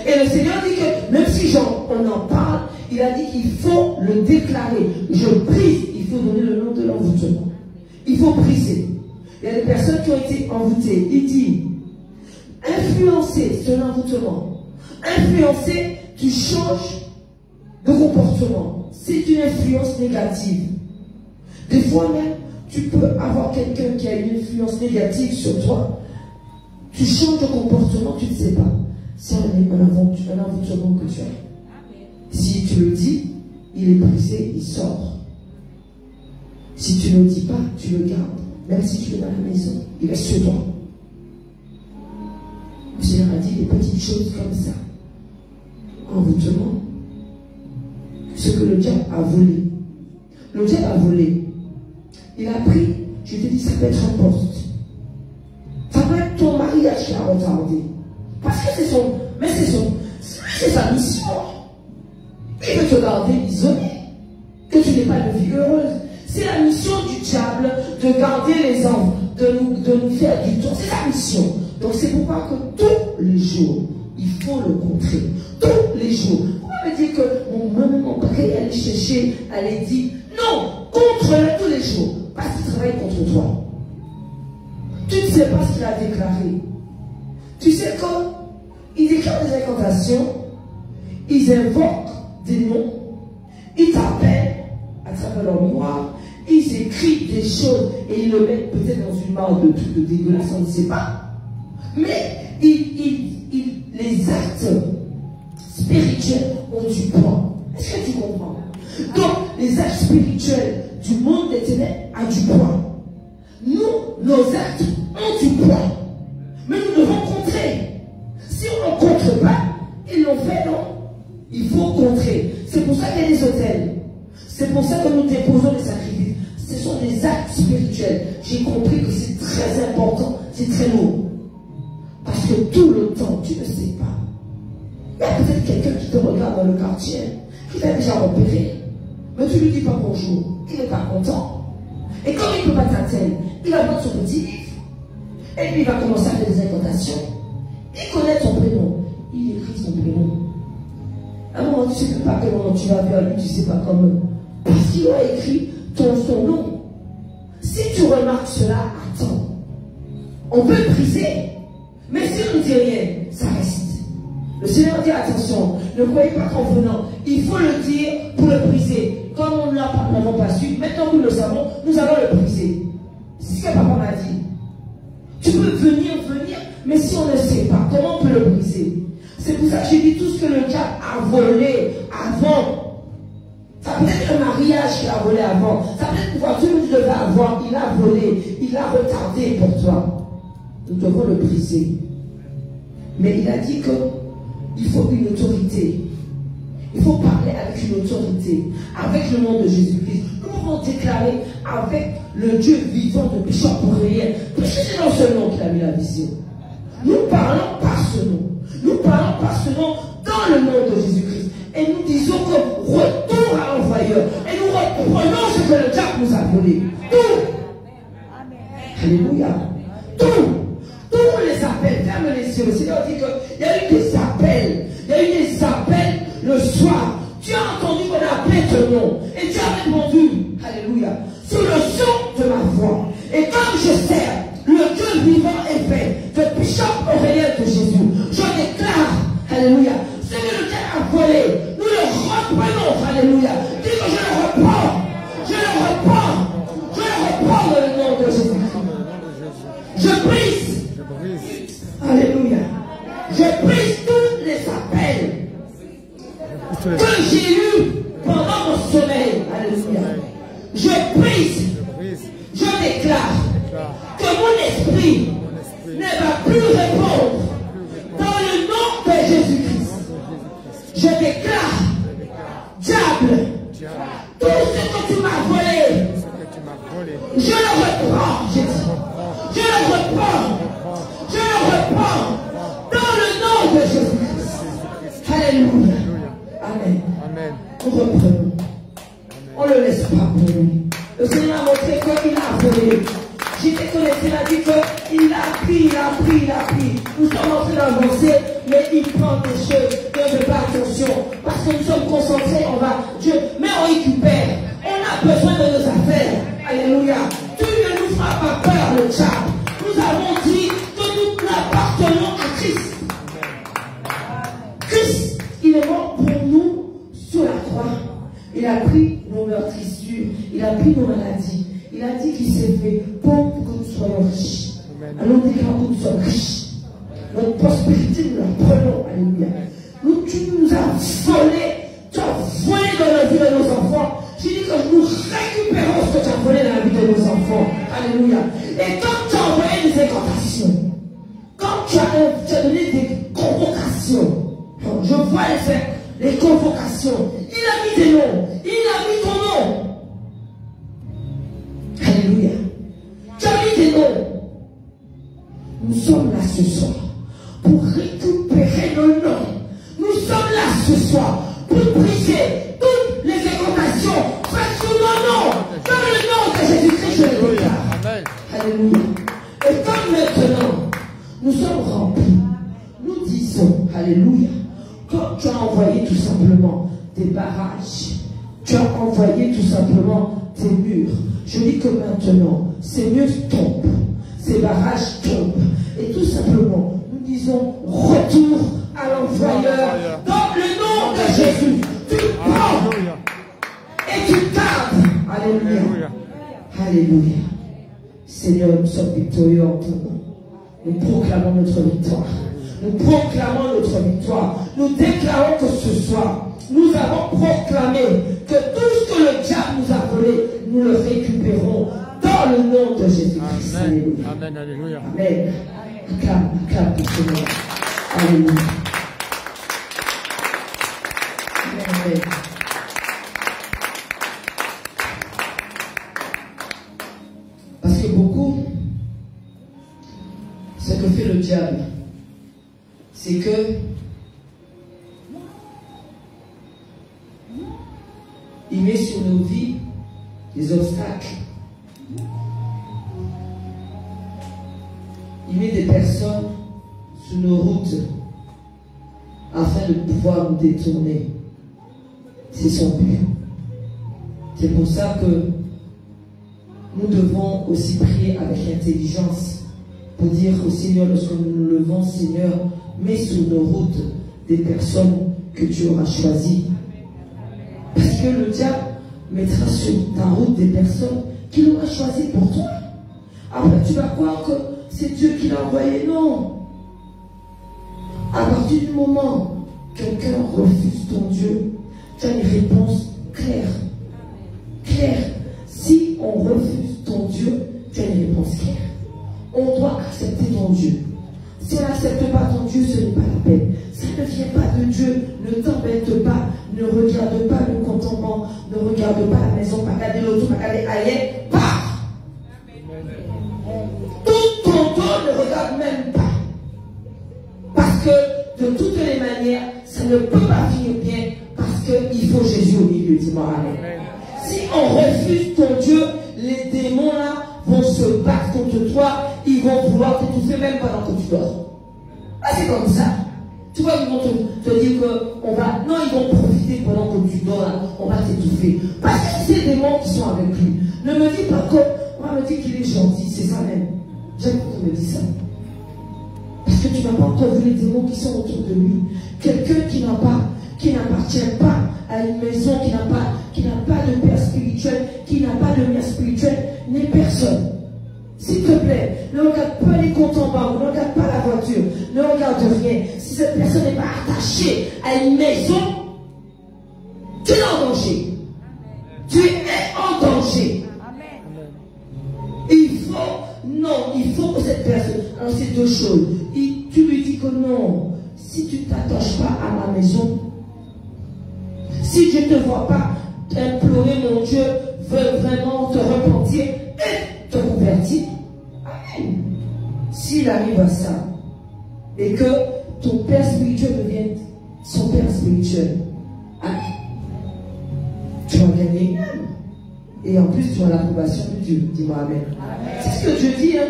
Et le Seigneur dit que même si on en parle, il a dit qu'il faut le déclarer. Je brise, il faut donner le nom de l'envoûtement. Il faut briser. Il y a des personnes qui ont été envoûtées. Il dit, influencer sur l'envoûtement. Influencer, tu changes de comportement. C'est une influence négative. Des fois même, tu peux avoir quelqu'un qui a une influence négative sur toi. Tu changes de comportement, tu ne sais pas. C'est un envoûtement que tu as. Si tu le dis, il est brisé, il sort. Si tu ne le dis pas, tu le gardes. Même si tu es dans la maison, il reste sur toi. Le Seigneur a dit des petites choses comme ça. Envoûtement. Ce que le diable a volé. Le diable a volé. Il a pris, je te dis, ça peut être un poste. Ça peut être ton mariage qui a retardé. Parce que c'est sa mission. Il veut te garder isolé. Que tu n'aies pas de vie heureuse. C'est la mission du diable de garder les hommes, de nous faire du tort. C'est sa mission. Donc c'est pourquoi que tous les jours, il faut le contrer. Tous les jours. Pourquoi me dire que mon père allait chercher, allait dire, non, contre-le tous les jours. Parce qu'il travaille contre toi. Tu ne sais pas ce qu'il a déclaré. Tu sais qu'ils déclarent des incantations, ils invoquent des noms, ils t'appellent à travers leur miroir, ils écrivent des choses et ils le mettent peut-être dans une marque de trucs de dégueulasse, on ne sait pas. Mais les actes spirituels ont du poids. Est-ce que tu comprends? Donc, les actes spirituels du monde des ténèbres ont du poids. Nous, nos actes ont du poids. Mais nous devons contrer. Si on ne contre pas, ils l'ont fait, non? Il faut contrer. C'est pour ça qu'il y a des hôtels. C'est pour ça que nous déposons les sacrifices. Ce sont des actes spirituels. J'ai compris que c'est très important, c'est très lourd. Parce que tout le temps, tu ne sais pas. Il y a peut-être quelqu'un qui te regarde dans le quartier, qui t'a déjà repéré. Mais tu ne lui dis pas bonjour. Il n'est pas content. Et comme il ne peut pas t'atteindre, il va prendre son petit livre. Et puis il va commencer à faire des incantations. Il connaît ton prénom. Il écrit son prénom. À un moment, tu ne sais pas quel moment tu vas vers lui, tu ne sais pas comment. Parce qu'il a écrit son nom. Si tu remarques cela, attends. On peut le briser. Mais si on ne dit rien, ça reste. Le Seigneur dit attention, ne croyez pas qu'en venant, il faut le dire pour le briser. Comme nous n'avons pas su, maintenant nous le savons, nous allons le briser. C'est ce que papa m'a dit. Tu peux venir, mais si on ne sait pas, comment on peut le briser? C'est pour ça que j'ai dit tout ce que le diable a volé avant. Ça peut être un mariage qu'il a volé avant. Ça peut être une voiture que tu devais avoir, il a volé, il a retardé pour toi. Nous devons le briser. Mais il a dit qu'il faut une autorité. Il faut parler avec une autorité, avec le nom de Jésus-Christ. Nous pouvons déclarer avec le Dieu vivant de Bishop Réel. Parce que c'est dans ce nom qu'il a mis la vision. Nous parlons par ce nom. Nous parlons par ce nom dans le nom de Jésus-Christ. Et nous disons que retour à l'envoyeur. Et nous reprenons ce que le diable nous a volé. Tout. Alléluia. Tout. Tous les appels, ferme les yeux. Le Seigneur dit qu'il y a eu des appels. Il y a eu des appels le soir. Tu as entendu qu'on appelait ton nom. Et tu as répondu, alléluia, sur le son de ma voix. Et comme je sers le Dieu vivant et fait de Bishop Aurélien de Jésus, je déclare, alléluia, ce que le diable a volé, nous le reprenons, alléluia. Dis que je le reprends. Je le reprends. Je le reprends dans le nom de Jésus. Je brise. Alléluia. Je brise tous les appels que j'ai eus pendant mon sommeil. Alléluia. Je brise. Je déclare que mon esprit ne va plus répondre dans le nom de Jésus-Christ. Je déclare, diable, tout ce que tu m'as volé, je le reprends, Jésus. Je le reprends. Je le reprends dans le nom de Jésus-Christ. Alléluia. Amen. Amen. On reprend. On ne le laisse pas pour lui. Le Seigneur a montré qu'il a volé. J'étais connecté, il a dit qu'il a pris. Nous sommes en train d'avancer, mais il prend des choses. Ne fais pas attention. Parce que nous sommes concentrés, on va. Dieu, mais on récupère. On a besoin de nos affaires. Alléluia. Tu ne nous feras pas peur, le diable. Nous avons dit que nous appartenons à Christ. Christ, il est mort pour nous sur la croix. Il a pris nos meurtrissures. Il a pris nos maladies. Il a dit qu'il s'est fait pour que nous soyons riches. Alors nous déclarons que nous sommes riches. Notre prospérité, nous la prenons. Alléluia. Tu nous as volé. Tu as volé dans la vie de nos enfants. J'ai dit que nous récupérons ce que tu as volé dans la vie de nos enfants. Alléluia. Et quand tu as envoyé des incantations, quand tu as donné des convocations, je vois les convocations. Il a mis des noms. Il a mis ton nom. Alléluia. Tu as mis des noms. Nous sommes là ce soir pour récupérer nos noms. Nous sommes là ce soir pour briser toutes les incantations faites sous nos noms. Dans le nom de Jésus-Christ, je le déclare. Alléluia. Et comme maintenant, nous sommes maison. Alléluia. Quand tu as envoyé tout simplement des barrages, tu as envoyé tout simplement des murs. Je dis que maintenant, ces murs tombent, ces barrages tombent. Et tout simplement, nous disons retour à l'envoyeur dans le nom de Jésus. Tu prends et tu gardes. Alléluia. Alléluia. Seigneur, nous sommes victorieux en ton nom. Nous proclamons notre victoire. Nous proclamons notre victoire. Nous déclarons que ce soir, nous avons proclamé que tout ce que le diable nous a volé, nous le récupérons dans le nom de Jésus-Christ. Alléluia. Amen, alléluia. Amen. Acclame le Seigneur. Alléluia. Amen. Parce que beaucoup, ce que fait le diable, c'est que il met sur nos vies des obstacles. Il met des personnes sur nos routes afin de pouvoir nous détourner. C'est son but. C'est pour ça que nous devons aussi prier avec intelligence pour dire au Seigneur, lorsque nous nous levons, Seigneur, mets sur nos routes des personnes que tu auras choisies. Parce que le diable mettra sur ta route des personnes qu'il aura choisies pour toi. Après, tu vas croire que c'est Dieu qui l'a envoyé. Non. À partir du moment où quelqu'un refuse ton Dieu, tu as une réponse claire. Claire. Si on refuse ton Dieu, tu as une réponse claire. On doit accepter ton Dieu. Si on n'accepte pas ton Dieu, ce n'est pas la peine. Ça ne vient pas de Dieu. Ne t'embête pas. Ne regarde pas le contentement. Ne regarde pas la maison. Pas regarder l'auto. Pas regarder ailleurs. Pars. Tout ton dos ne regarde même pas. Parce que de toutes les manières, ça ne peut pas finir bien. Parce qu'il faut Jésus au milieu. Dis-moi amen. Si on refuse ton Dieu, les démons là vont se battre contre toi. Ils vont vouloir t'étouffer même pendant que tu dors. Ah, c'est comme ça. Tu vois, ils vont te dire qu'on va... Non, ils vont profiter pendant que tu dors là. On va t'étouffer. Parce que c'est des démons qui sont avec lui. Ne me dis pas qu'on va me dire qu'il est gentil. C'est ça même. J'aime quand on me dit ça. Parce que tu n'as pas encore vu les démons qui sont autour de lui. Quelqu'un qui n'appartient pas à une maison, qui n'a pas de père spirituel, qui n'a pas de mère spirituelle, n'est personne. S'il te plaît, ne regarde pas les comptes en banque, ne regarde pas la voiture, ne regarde rien. Si cette personne n'est pas attachée à une maison, tu es en danger. Tu es en danger. Il faut que cette personne, alors c'est deux choses. Tu lui dis que non, si tu ne t'attaches pas à ma maison, si je ne te vois pas implorer mon Dieu, veut vraiment te repentir et te convertir. Amen. S'il arrive à ça, et que ton père spirituel devienne son père spirituel, amen, tu vas gagner une âme. Et en plus, tu as l'approbation de Dieu. Dis-moi amen. C'est ce que Dieu dit. Hein?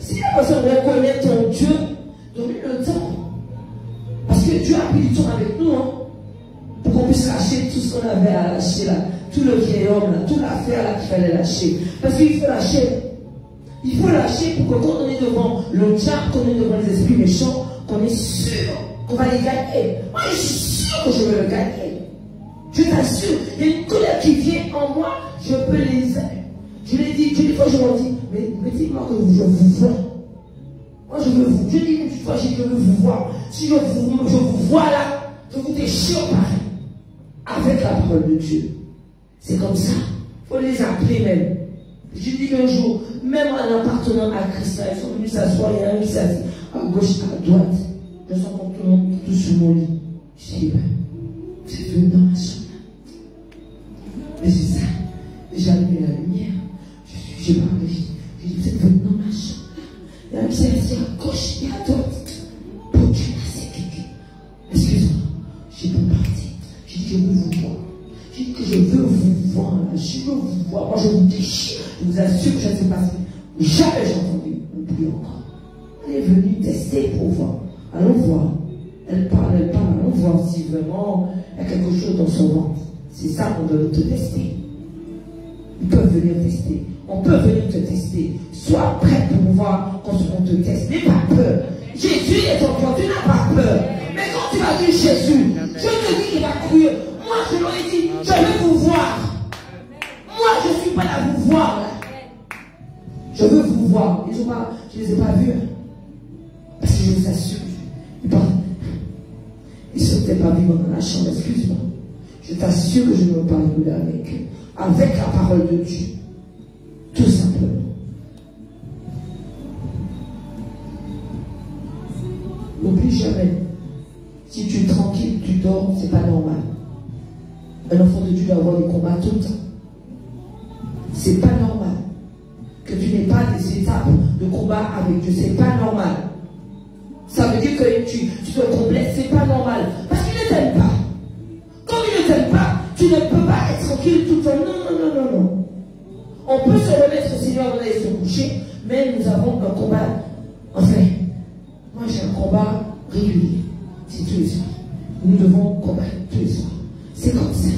Si la personne reconnaît ton Dieu, donne-lui le temps. Parce que Dieu a pris du temps avec nous. Hein? Pour qu'on puisse lâcher tout ce qu'on avait à lâcher là. Tout le vieil homme là, toute l'affaire là qu'il fallait lâcher. Parce qu'il faut lâcher. Il faut lâcher pour que quand on est devant le diable, quand on est devant les esprits méchants, qu'on est sûr qu'on va les gagner. Moi je suis sûr que je vais le gagner. Je t'assure, il y a une colère qui vient en moi, je peux les... Je l'ai dit, une fois je leur dis, mais dites-moi que je vous vois. Moi je veux vous, je dis une fois, je veux vous voir. Si je vous vois là, je vous déchire pareil. Avec la parole de Dieu. C'est comme ça. Il faut les appeler même. Je dis qu'un jour, même en appartenant à Christ, ils sont venus s'asseoir, il y en a un qui s'assit à gauche, à droite. Je sens qu'on tout le monde tout sur mon lit. Je dis, vous êtes venu dans ma chambre. Et c'est ça. J'ai allumé la lumière. J'ai parlé. J'ai dit, vous êtes venu dans ma chambre. Il y a un qui s'est assis à gauche et à droite. Pour Dieu, là, c'est quelqu'un. Excuse-moi. J'ai pas parti. J'ai dit, je veux vous voir. J'ai dit que je veux vous voir. Je veux vous voir. Moi, je vous déchire. Je vous assure que je ne sais pas si jamais j'ai entendu un bruit encore. Elle est venue tester pour voir. Allons voir. vraiment, il y a quelque chose dans son ventre. C'est ça qu'on doit te tester. Ils peuvent venir tester. On peut venir te tester. Sois prêt pour voir quand on te teste. N'aie pas peur. Jésus est ton Dieu, tu n'as pas peur. Mais quand tu vas dire Jésus, je te dis qu'il va courir. Moi, je leur ai dit, je veux vous voir. Moi, je suis pas là à vous voir. Là. Je veux vous voir. Ils ont pas, je ne les ai pas vus. Parce que je vous assure, ils ne sont peut-être pas vivants dans la chambre, excuse-moi. Je t'assure que je ne veux pas rigoler avec eux. Avec la parole de Dieu. Tout simplement. N'oublie jamais. Si tu es tranquille, tu dors, c'est pas normal. Un enfant de Dieu doit avoir des combats tout le temps. C'est pas normal. Que tu n'aies pas des étapes de combat avec Dieu. C'est pas normal. Ça veut dire que tu te complètes, c'est pas normal. Parce qu'il ne t'aime pas. Comme il ne t'aime pas, tu ne peux pas être tranquille tout le temps. Non, non, non, non, non. On peut se remettre au Seigneur, on allait se coucher, mais nous avons un combat. Enfin, moi j'ai un combat régulier. C'est tous les soirs. Nous devons combattre tous les soirs. C'est comme ça.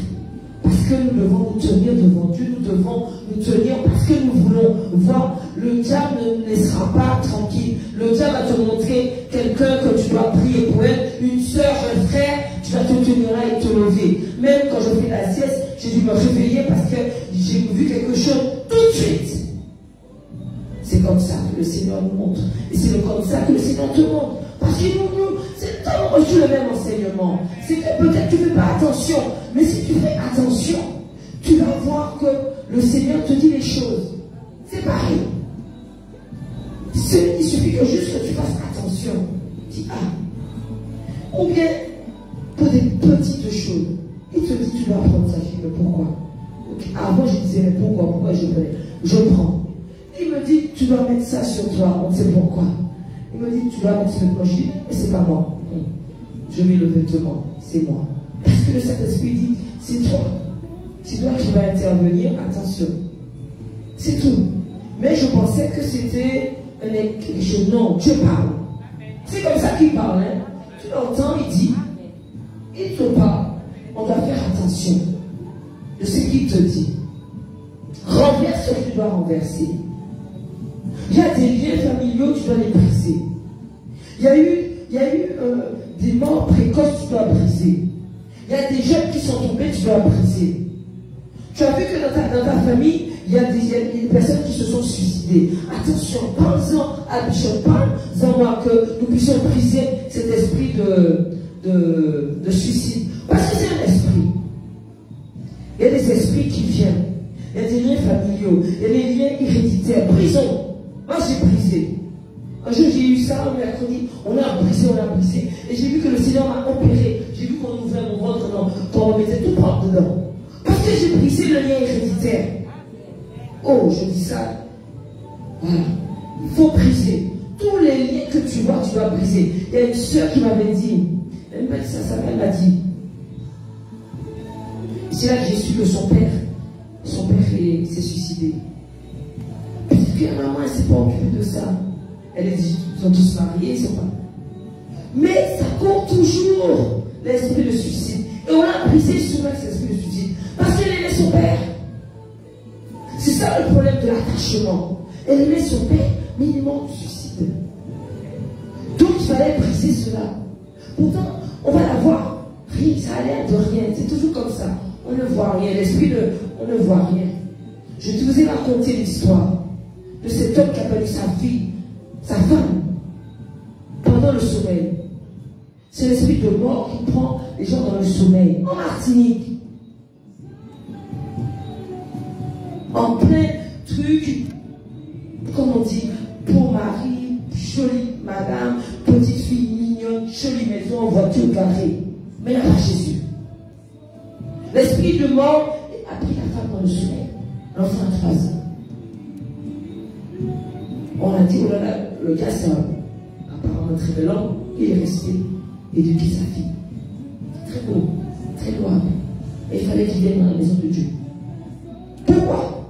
Parce que nous devons nous tenir devant Dieu, nous devons nous tenir parce que nous voulons voir. Le diable ne nous laissera pas tranquille. Le diable va te montrer quelqu'un que tu dois prier pour elle, une soeur, un frère, tu vas te tenir là et te lever. Même quand je fais la sieste, j'ai dû me réveiller parce que j'ai vu quelque chose tout de suite. C'est comme ça que le Seigneur nous montre. Et c'est comme ça que le Seigneur te montre. Parce que nous avons reçu le même enseignement. C'est que peut-être tu ne fais pas attention. Mais si tu fais attention, tu vas voir que le Seigneur te dit les choses. C'est pareil. Il suffit que juste que tu fasses attention. Dis ah. Ou bien, pour des petites choses. Il te dit tu dois prendre ça. Je dis mais pourquoi? Avant je disais mais pourquoi je prends. Il me dit tu dois mettre ça sur toi. On ne sait pourquoi. Il me dit tu dois mettre ce vêtement. Je dis mais c'est pas moi. Je mets le vêtement. C'est moi. Parce que le Saint-Esprit dit c'est toi. C'est toi qui vas intervenir. Attention. C'est tout. Mais je pensais que c'était quelque chose. Non, Dieu parle. C'est comme ça qu'il parle. Hein. Tu l'entends, il dit. Il te parle. On doit faire attention de ce qu'il te dit. Renverse ce que tu dois renverser. Il y a des liens familiaux, tu dois les briser. Il y a eu des morts précoces, tu dois briser. Il y a des jeunes qui sont tombés, tu dois briser. Tu as vu que dans ta famille, il y a des personnes qui se sont suicidées. Attention, parle-en à Bishop, parle-en moi que nous puissions briser cet esprit de suicide. Parce que c'est un esprit. Il y a des esprits qui viennent. Il y a des liens familiaux. Il y a des liens héréditaires. Brisons. Moi, j'ai brisé. Un jour, j'ai eu ça, on a brisé. Et j'ai vu que le Seigneur m'a opéré. J'ai vu qu'on ouvrait mon ventre, qu'on remettait tout propre dedans. Parce que j'ai brisé le lien héréditaire. Oh, je dis ça. Voilà. Il faut briser. Tous les liens que tu vois, tu dois briser. Il y a une soeur qui m'avait dit, elle m'a dit ça, elle m'a dit. C'est là que j'ai su que son père s'est suicidé. Parce que la maman, elle ne s'est pas occupée de ça. Ils sont tous mariés, ils sont pas. Mais ça court toujours l'esprit de suicide. Et on a brisé souvent cet esprit de suicide. Parce qu'elle aimait son père. C'est ça le problème de l'attachement. Elle aimait son père, mais il manque de suicide. Donc il fallait briser cela. Pourtant, on va la voir. Rien, ça a l'air de rien. C'est toujours comme ça. On ne voit rien. On ne voit rien. Je vous ai raconté l'histoire de cet homme qui a perdu sa fille, sa femme, pendant le sommeil. C'est l'esprit de mort qui prend les gens dans le sommeil. En Martinique. En plein truc, comme on dit, beau mari, jolie madame, petite fille mignonne, jolie maison, voiture garée. Mais il n'y a pas Jésus. L'esprit de mort a pris la femme dans le sommeil. L'enfant a 3 ans. On a dit, oh là là, le gars, c'est apparemment très blanc, il est resté éduquer sa fille. Très beau, très louable. Et il fallait qu'il vienne dans la maison de Dieu. Pourquoi?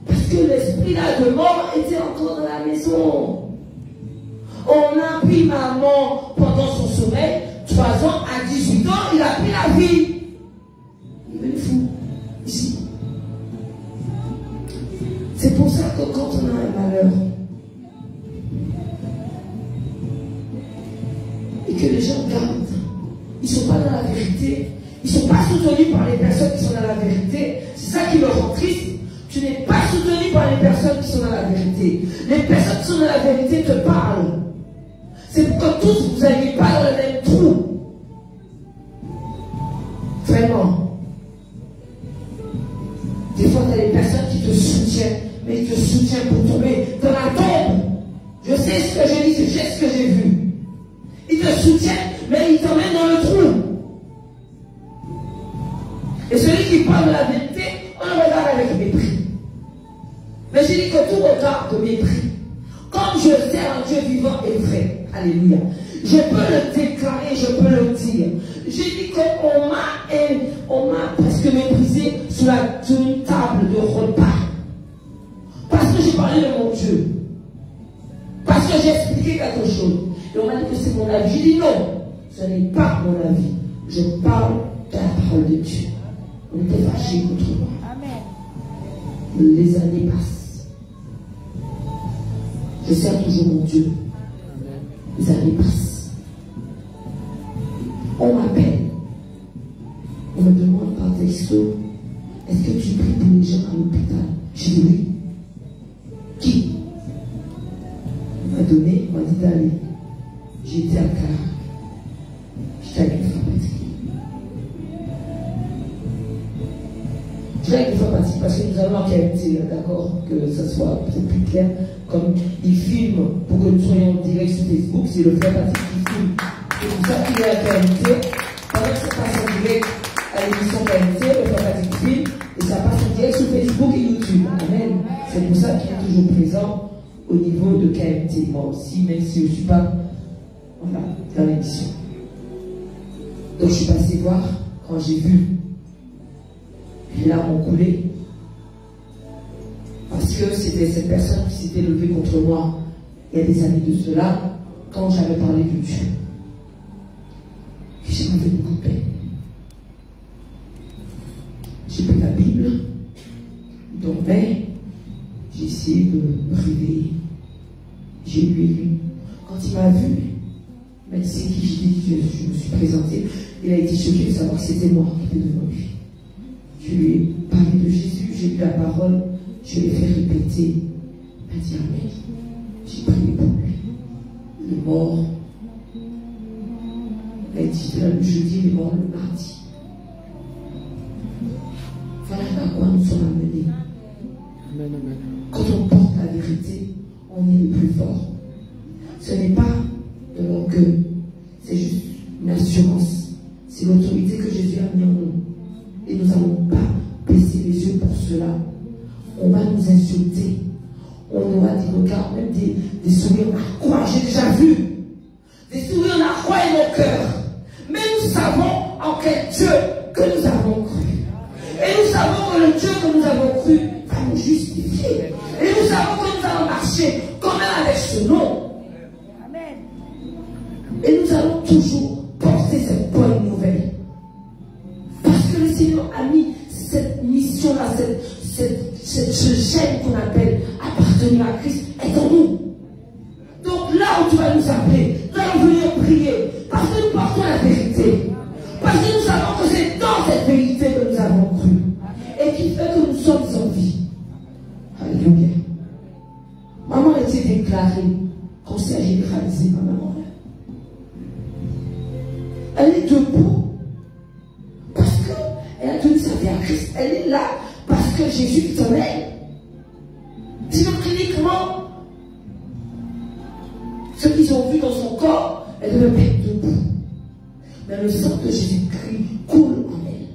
Parce que l'esprit là de mort était encore dans la maison. On a pris maman pendant son sommeil, 3 ans, à 18 ans, il a pris vie. Il est fou. Ici. C'est pour ça que quand on a un malheur, et que les gens gardent, ils ne sont pas dans la vérité, ils ne sont pas soutenus par les personnes qui sont dans la vérité, c'est ça qui me rend triste. Tu n'es pas soutenu par les personnes qui sont dans la vérité. Les personnes qui sont dans la vérité te parlent. C'est pour que tous vous n'ayez pas dans le même trou. Vraiment. Des fois, tu as des personnes qui te soutiennent, mais ils te soutiennent pour tomber dans la tombe. Je sais ce que j'ai dit, je sais ce que j'ai vu. Ils te soutiennent, mais ils t'emmènent dans le trou. Et celui qui parle de la vérité, on le regarde avec mépris. Mais j'ai dit que tout regard de mépris, comme je sers un Dieu vivant et vrai, alléluia, je peux le déclarer, je peux le dire. J'ai dit qu'on m'a presque méprisé sur une table de repas. Parce que j'ai parlé de mon Dieu. Parce que j'ai expliqué quelque chose. Et on m'a dit que c'est mon avis. J'ai dit non, ce n'est pas mon avis. Je parle de la parole de Dieu. On était fâchés contre moi. Amen. Les années passent. Je sers toujours mon Dieu. Les années passent. On m'appelle. On me demande par texto, est-ce que tu pries pour les gens à l'hôpital? Je dis oui. Qui? On m'a donné, on m'a dit d'aller. J'ai été à Clara. J'étais avec une femme patrie. Je dirais qu'il faut partir parce que nous allons en qualité, d'accord, que ce soit peut-être plus clair, comme il filme pour que nous soyons en direct sur Facebook, c'est le frère Patrick qui filme. C'est pour ça qu'il est à qualité. Pendant que ça passe en direct à l'émission qualité, le frère Patrick filme, et ça passe en direct sur Facebook et YouTube. Amen. C'est pour ça qu'il est toujours présent au niveau de KMT. Moi aussi, même si je ne suis pas dans l'émission. Donc je suis passé voir quand j'ai vu. Les larmes ont coulé. Parce que c'était cette personne qui s'était levée contre moi il y a des années de cela, quand j'avais parlé de Dieu. Et j'ai fait beaucoup de peine. J'ai pris la Bible, je dormais, j'ai essayé de me réveiller. J'ai lu. Quand il m'a vu, même si je me suis présenté, il a été choqué de savoir que c'était moi qui étais devant lui. Je lui ai parlé de Jésus, j'ai lu la parole, je l'ai fait répéter. Il m'a dit amen. J'ai prié pour lui. Il est mort. Il a dit le jeudi, il est mort le mardi. Voilà à quoi nous sommes amenés. Amen, amen. Quand on porte la vérité, on est le plus fort. Ce n'est pas de l'orgueil, c'est juste une assurance. C'est l'autorité que Jésus a mis en nous. Et nous n'allons pas baisser les yeux pour cela. On va nous insulter. On aura des regards, même des sourires narquois. J'ai déjà vu des sourires narquois et mon cœur. Mais nous savons en quel Dieu que nous avons cru. Et nous savons que le Dieu que nous avons cru va nous justifier. Et nous savons que nous allons marcher quand même avec ce nom. Amen. Et nous allons toujours porter cette bonne nouvelle. Parce que le Seigneur a mis cette mission-là, ce gène qu'on appelle appartenir à Christ est en nous. Donc là où tu vas nous appeler, nous allons venir prier. Parce que nous portons la vérité. Parce que nous savons que c'est dans cette vérité que nous avons cru. Et qui fait que nous sommes en vie. Alléluia. Maman a été déclarée conseillère généralisée, ma maman. Elle est debout. Parce qu'elle a donné sa vie à Christ. Elle est là parce que Jésus est en elle. Sinon, cliniquement, ce qu'ils ont vu dans son corps, elle devait pas être debout. Mais le sang de Jésus-Christ coule en elle.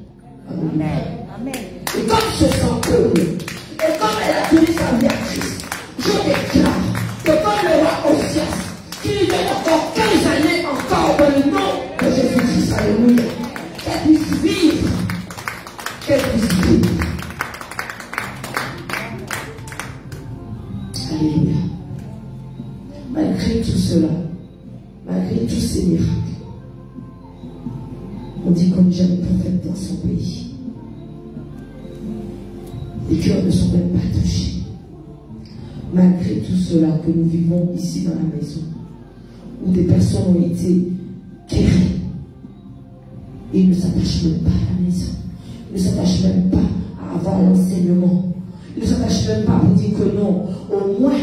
Amen. Amen. Et comme ce sang coule, et comme elle a donné sa vie à Christ, je déclare que comme le roi Osias, qui lui donne encore 15 années encore dans le nom de Jésus-Christ, alléluia, qu'elle puisse vivre. Qu'elle puisse vivre. Alléluia. Malgré tout cela, malgré tous ces miracles, On dit qu'on n'est jamais prophète dans son pays. Les cœurs ne sont même pas touchés. Malgré tout cela que nous vivons ici dans la maison, où des personnes ont été guéries, ils ne s'attachent même pas à la maison. Ils ne s'attachent même pas à avoir l'enseignement. Ils ne s'attachent même pas pour dire que non. Au moins,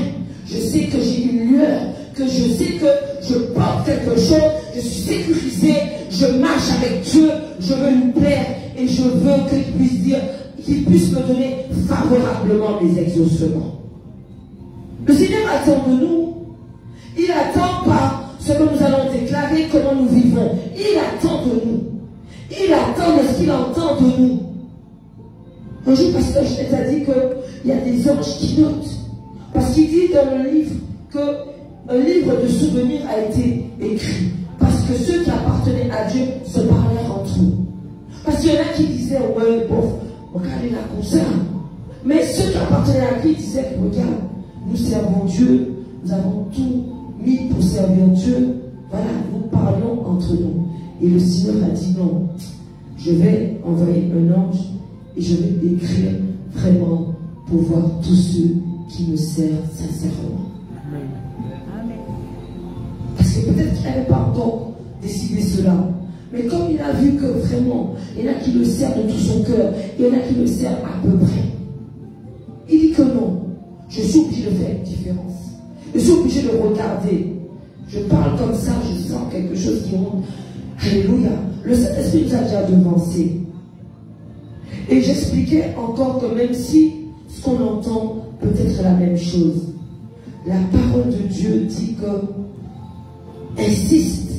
je sais que j'ai une lueur, que je sais que je porte quelque chose, je suis sécurisé, je marche avec Dieu, je veux lui plaire et je veux qu'il puisse dire, qu'il puisse me donner favorablement les exaucements. Le Seigneur attend de nous. Il n'attend pas ce que nous allons déclarer, comment nous vivons. Il attend de nous. Il attend de ce qu'il entend de nous. Un jour, pasteur Genès a dit qu'il y a des anges qui notent. Parce qu'il dit dans le livre qu'un livre de souvenirs a été écrit. Parce que ceux qui appartenaient à Dieu se parlaient entre eux. Parce qu'il y en a qui disaient, ouais, bon, regardez la concerne. Mais ceux qui appartenaient à Christ disaient, regarde, nous servons Dieu, nous avons tout mis pour servir Dieu. Voilà, nous parlons entre nous. Et le Seigneur a dit non, je vais envoyer un ange et je vais décrire vraiment pour voir tous ceux qui me servent sincèrement. Amen. Parce que peut-être qu'il n'avait pas encore décidé cela. Mais comme il a vu que vraiment, il y en a qui le servent de tout son cœur, il y en a qui le servent à peu près. Il dit que non. Je suis obligé de faire une différence. Je suis obligé de regarder. Je parle comme ça, je sens quelque chose qui monte. Alléluia. Le Saint-Esprit nous a déjà devancé. Et j'expliquais encore que même si ce qu'on entend peut être la même chose, la parole de Dieu dit que insiste.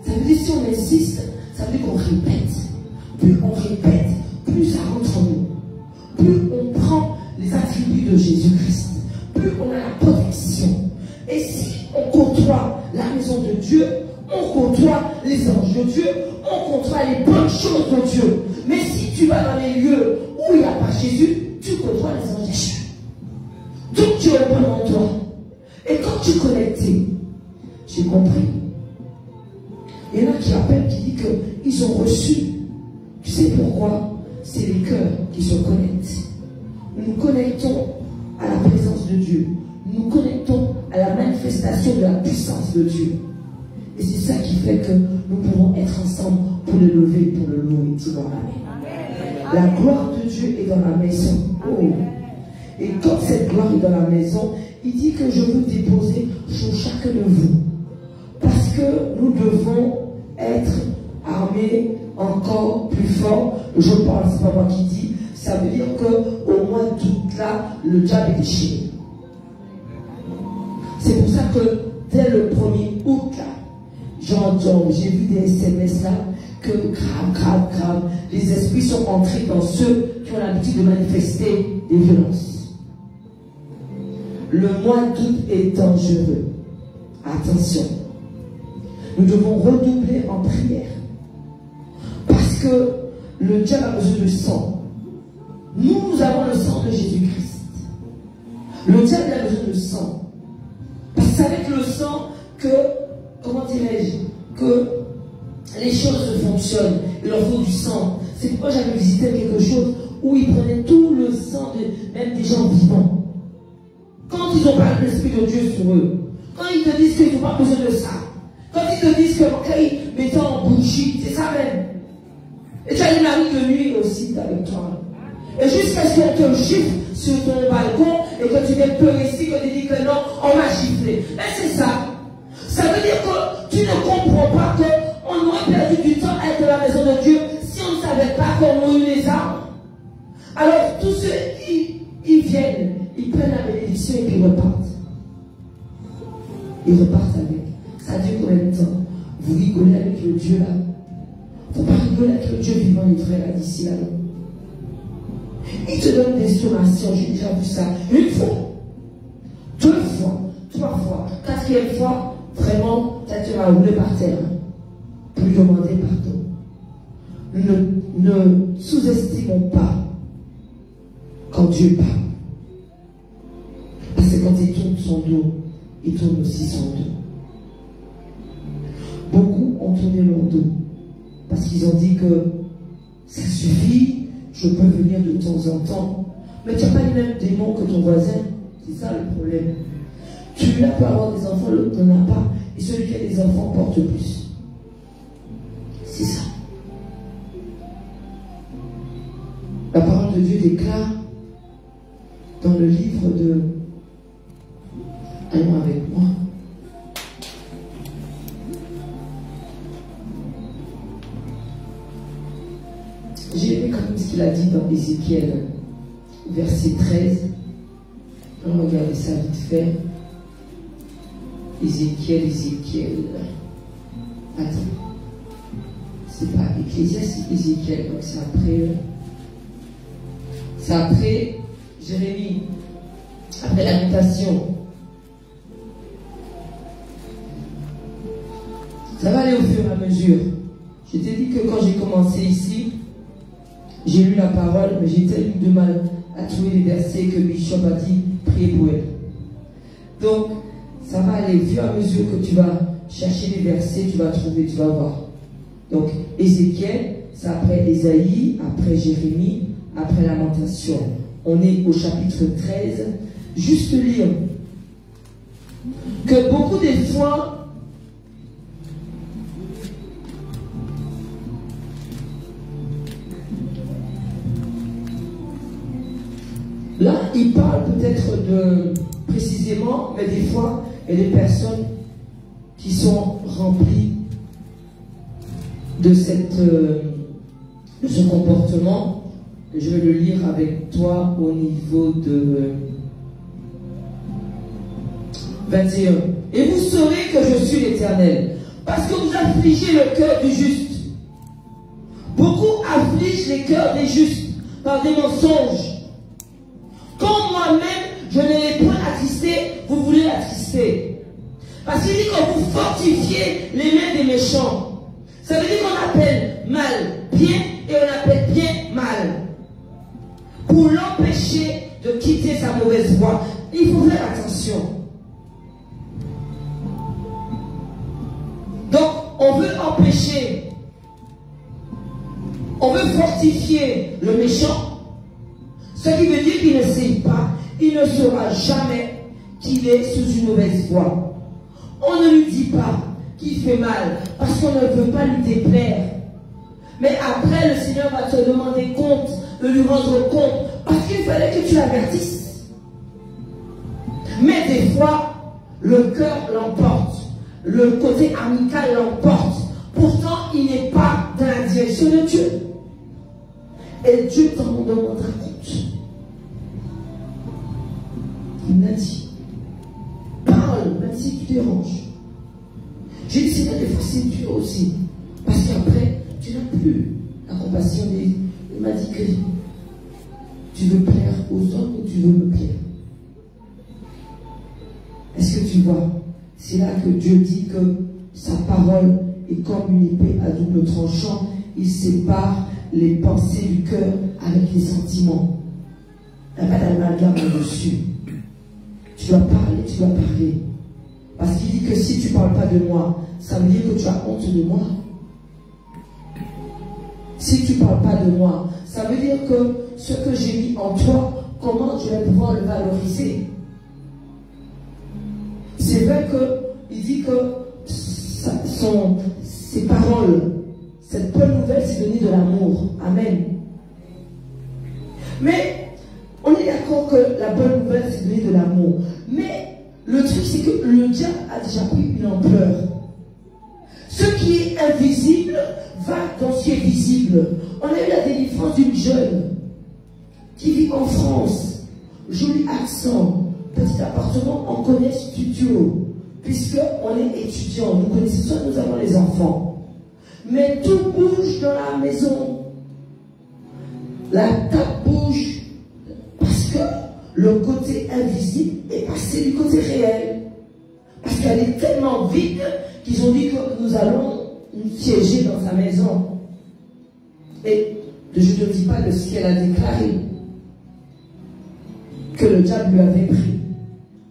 Ça veut dire si on insiste, ça veut dire qu'on répète. Plus on répète, plus ça rentre en nous. Plus on prend les attributs de Jésus-Christ, plus on a la protection. Et si on côtoie la maison de Dieu, on côtoie les anges de Dieu, on côtoie les bonnes choses de Dieu. Mais si tu vas dans les lieux où il n'y a pas Jésus, tu côtoies les anges déchus. Donc tu es bon en toi. Et quand tu es connecté, j'ai compris. Il y en a qui appellent, qui disent qu'ils ont reçu. Tu sais pourquoi? C'est les cœurs qui se connectent. Nous nous connectons à la présence de Dieu. Nous nous connectons à la manifestation de la puissance de Dieu. Et c'est ça qui fait que nous pouvons être ensemble pour le lever, pour le louer. Dis dans la main. La gloire de Dieu est dans la maison. Oh. Et quand cette gloire est dans la maison, il dit que je veux déposer sur chacun de vous. Parce que nous devons être armés encore plus fort. Je pense, c'est pas moi qui dis. Ça veut dire qu'au mois d'août, là, le diable est déchiré. C'est pour ça que dès le 1er août, là, j'ai vu des SMS là, que grave, les esprits sont entrés dans ceux qui ont l'habitude de manifester des violences. Le mois d'août est dangereux. Attention. Nous devons redoubler en prière. Parce que le diable a besoin de sang. Nous avons le sang de Jésus-Christ. Le diable a besoin de sang. Parce que c'est avec le sang que, comment dirais-je, que les choses fonctionnent. Il leur faut du sang. C'est pourquoi j'avais visité quelque chose où ils prenaient tout le sang, même des gens vivants. Quand ils ont parlé de l'Esprit de Dieu sur eux, quand ils te disent qu'ils n'ont pas besoin de ça, quand ils te disent que, ok, mettons en bougie, c'est ça même. Et tu as une amie de nuit aussi avec toi. Et jusqu'à ce qu'on te gifle sur ton balcon et que tu viens pleurer ici, que tu dis que non, on m'a giflé. Mais c'est ça. Ça veut dire que tu ne comprends pas qu'on aurait perdu du temps à être dans la maison de Dieu si on ne savait pas qu'on a eu les armes. Alors tous ceux ils viennent, ils prennent la bénédiction et puis ils repartent. Ils repartent avec. Ça dure combien de temps? Vous rigolez avec le Dieu là? Il ne faut pas rigoler avec le Dieu vivant et vrai là d'ici là. Il te donne des sommations, j'ai déjà vu ça. Une fois, deux fois, trois fois, quatrième fois, vraiment, tu vas rouler par terre. Pour demander pardon. Ne sous-estimons pas quand Dieu parle. Parce que quand il tourne son dos, il tourne aussi son dos. Beaucoup ont tourné leur dos. Parce qu'ils ont dit que ça suffit, je peux venir de temps en temps. Mais tu n'as pas les mêmes démons que ton voisin. C'est ça le problème. Celui-là peut avoir des enfants, l'autre n'en a pas. Et celui qui a des enfants porte plus. C'est ça. La parole de Dieu déclare dans le livre de... Allons avec moi. J'ai aimé quand même ce qu'il a dit dans Ézéchiel, verset 13. On va regarder ça vite fait. Ézéchiel. Attends. C'est pas Ecclésiaste, c'est Ézéchiel. Donc c'est après. C'est après Jérémie. Après la mutation. Ça va aller au fur et à mesure. Je t'ai dit que quand j'ai commencé ici, j'ai lu la parole, mais j'ai tellement de mal à trouver les versets que Bishop a dit, priez pour elle. Donc, ça va aller au fur et à mesure que tu vas chercher les versets, tu vas trouver, tu vas voir. Donc, Ézéchiel, c'est après Ésaïe, après Jérémie, après Lamentation. On est au chapitre 13. Juste lire que beaucoup des fois, là, il parle peut-être de précisément, mais des fois, il y a des personnes qui sont remplies de ce comportement. Je vais le lire avec toi au niveau de 21. Et vous saurez que je suis l'Éternel, parce que vous affligez le cœur du juste. Beaucoup affligent les cœurs des justes par des mensonges. Quand moi-même, je ne l'ai point attristé, vous voulez l'attrister. Parce qu'il dit que vous fortifiez les mains des méchants. Ça veut dire qu'on appelle mal bien et on appelle bien mal. Pour l'empêcher de quitter sa mauvaise voie. Il faut faire attention. Donc, on veut empêcher, on veut fortifier le méchant. Ce qui veut dire qu'il ne sait pas, il ne saura jamais qu'il est sous une mauvaise voie. On ne lui dit pas qu'il fait mal parce qu'on ne veut pas lui déplaire. Mais après, le Seigneur va te demander compte, de lui rendre compte, parce qu'il fallait que tu l'avertisses. Mais des fois, le cœur l'emporte, le côté amical l'emporte. Pourtant, il n'est pas dans la direction de Dieu. Et Dieu t'en demandera compte. Il m'a dit, parle, même si tu déranges. J'ai dit, Seigneur, des fois c'est dur aussi. Parce qu'après, tu n'as plus la compassion. Il m'a dit que tu veux plaire aux hommes ou tu veux me plaire. Est-ce que tu vois? C'est là que Dieu dit que sa parole est comme une épée à double tranchant. Il sépare les pensées du cœur avec les sentiments. Il n'y a pas d'amalgame là-dessus. Tu dois parler, tu dois parler. Parce qu'il dit que si tu ne parles pas de moi, ça veut dire que tu as honte de moi. Si tu ne parles pas de moi, ça veut dire que ce que j'ai mis en toi, comment je vais pouvoir le valoriser? C'est vrai qu'il dit que ses paroles, cette bonne nouvelle, c'est donner de l'amour. Amen. Mais on est d'accord que la bonne nouvelle, c'est donner de l'amour. Mais le truc, c'est que le diable a déjà pris une ampleur. Ce qui est invisible va dans ce qui est visible. On a eu la délivrance d'une jeune qui vit en France. Joli accent, petit appartement, on connaît studio. Puisqu'on est étudiant, nous connaissons ça, nous avons les enfants. Mais tout bouge dans la maison. La table bouge. Parce que le côté invisible est passé du côté réel. Parce qu'elle est tellement vide qu'ils ont dit que nous allons siéger dans sa maison. Et je ne te dis pas de ce qu'elle a déclaré, que le diable lui avait pris.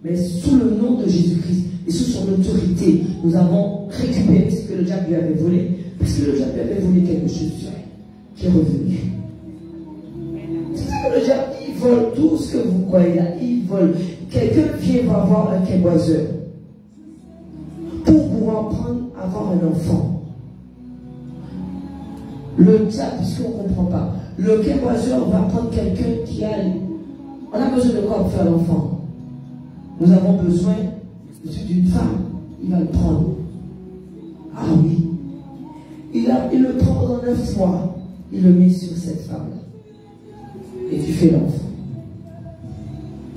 Mais sous le nom de Jésus-Christ et sous son autorité, nous avons récupéré ce que le diable lui avait volé? Parce que le diable lui avait volé quelque chose sur elle, qui est revenu. C'est ça que le diable, il vole tout ce que vous croyez là. Il vole. Quelqu'un vient voir un québoiseur pour pouvoir avoir un enfant. Le diable, puisqu'on ne comprend pas, le québoiseur va prendre quelqu'un qui a... On a besoin de quoi pour faire l'enfant? Nous avons besoin d'une femme. Il va le prendre. Ah oui. Il le prend pendant 9 mois. Il le met sur cette femme-là. Et tu fais l'enfant.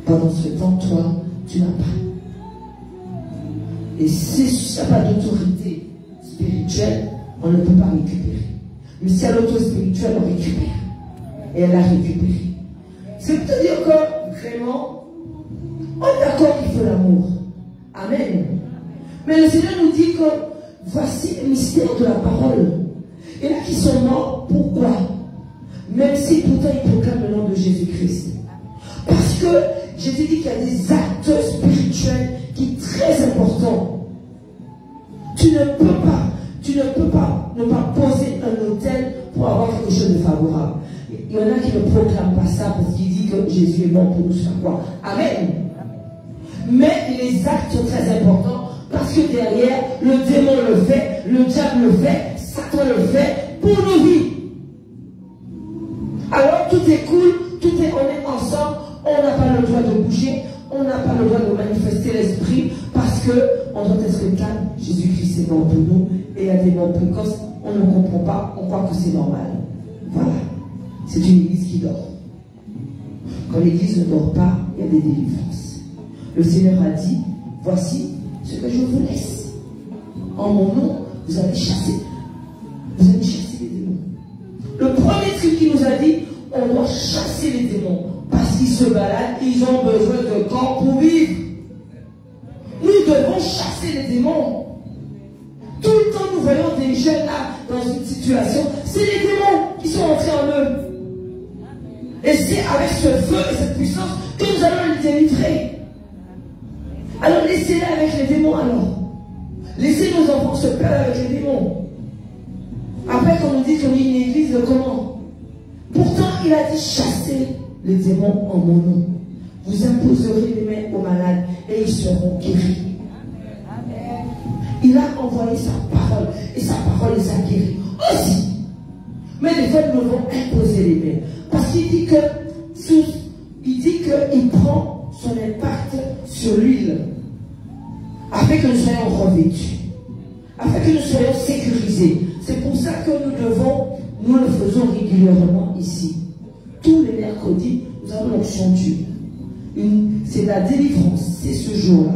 Pendant ce temps, toi, tu n'as pas. Et si tu n'as pas d'autorité spirituelle, on ne peut pas récupérer. Mais si elle a l'autorité spirituelle, on récupère. Et elle a récupéré. C'est pour te dire que, vraiment, on est d'accord qu'il faut l'amour. Amen. Mais le Seigneur nous dit que voici le mystère de la parole. Et là qui sont morts, pourquoi? Même si pourtant ils proclament le nom de Jésus-Christ. Parce que Jésus dit qu'il y a des actes spirituels qui sont très importants. Tu ne peux pas ne pas poser un autel pour avoir quelque chose de favorable. Il y en a qui ne proclament pas ça parce qu'il dit que Jésus est mort pour nous faire quoi? Amen. Mais les actes sont très importants parce que derrière, le démon le fait, le diable le fait, Satan le fait pour nos vies. Alors tout est cool, on est ensemble, on n'a pas le droit de bouger, on n'a pas le droit de manifester l'esprit parce qu'on doit être calme. Jésus-Christ est mort pour nous et il y a des morts précoces, on ne comprend pas, on croit que c'est normal. Voilà. C'est une église qui dort. Quand l'église ne dort pas, il y a des délivrances. Le Seigneur a dit, voici ce que je vous laisse. En mon nom, vous allez chasser. Vous allez chasser les démons. Le premier truc qu'il nous a dit, on doit chasser les démons. Parce qu'ils se baladent, ils ont besoin de corps pour vivre. Nous devons chasser les démons. Tout le temps, nous voyons des jeunes là, dans une situation, c'est les démons qui sont entrés en eux. Et c'est avec ce feu et cette puissance que nous allons les délivrer. Alors laissez-les avec les démons alors. Laissez nos enfants se perdre avec les démons. Après qu'on nous dit qu'on est une église de comment? Pourtant il a dit chasser les démons en mon nom. Vous imposerez les mains aux malades et ils seront guéris. Il a envoyé sa parole et sa parole les a guéris aussi. Mais les fois nous devons imposer les mains. Parce qu'il dit qu'il prend son impact sur l'huile afin que nous soyons revêtus, afin que nous soyons sécurisés. C'est pour ça que nous le faisons régulièrement ici. Tous les mercredis, nous avons l'onction d'huile. C'est la délivrance, c'est ce jour-là.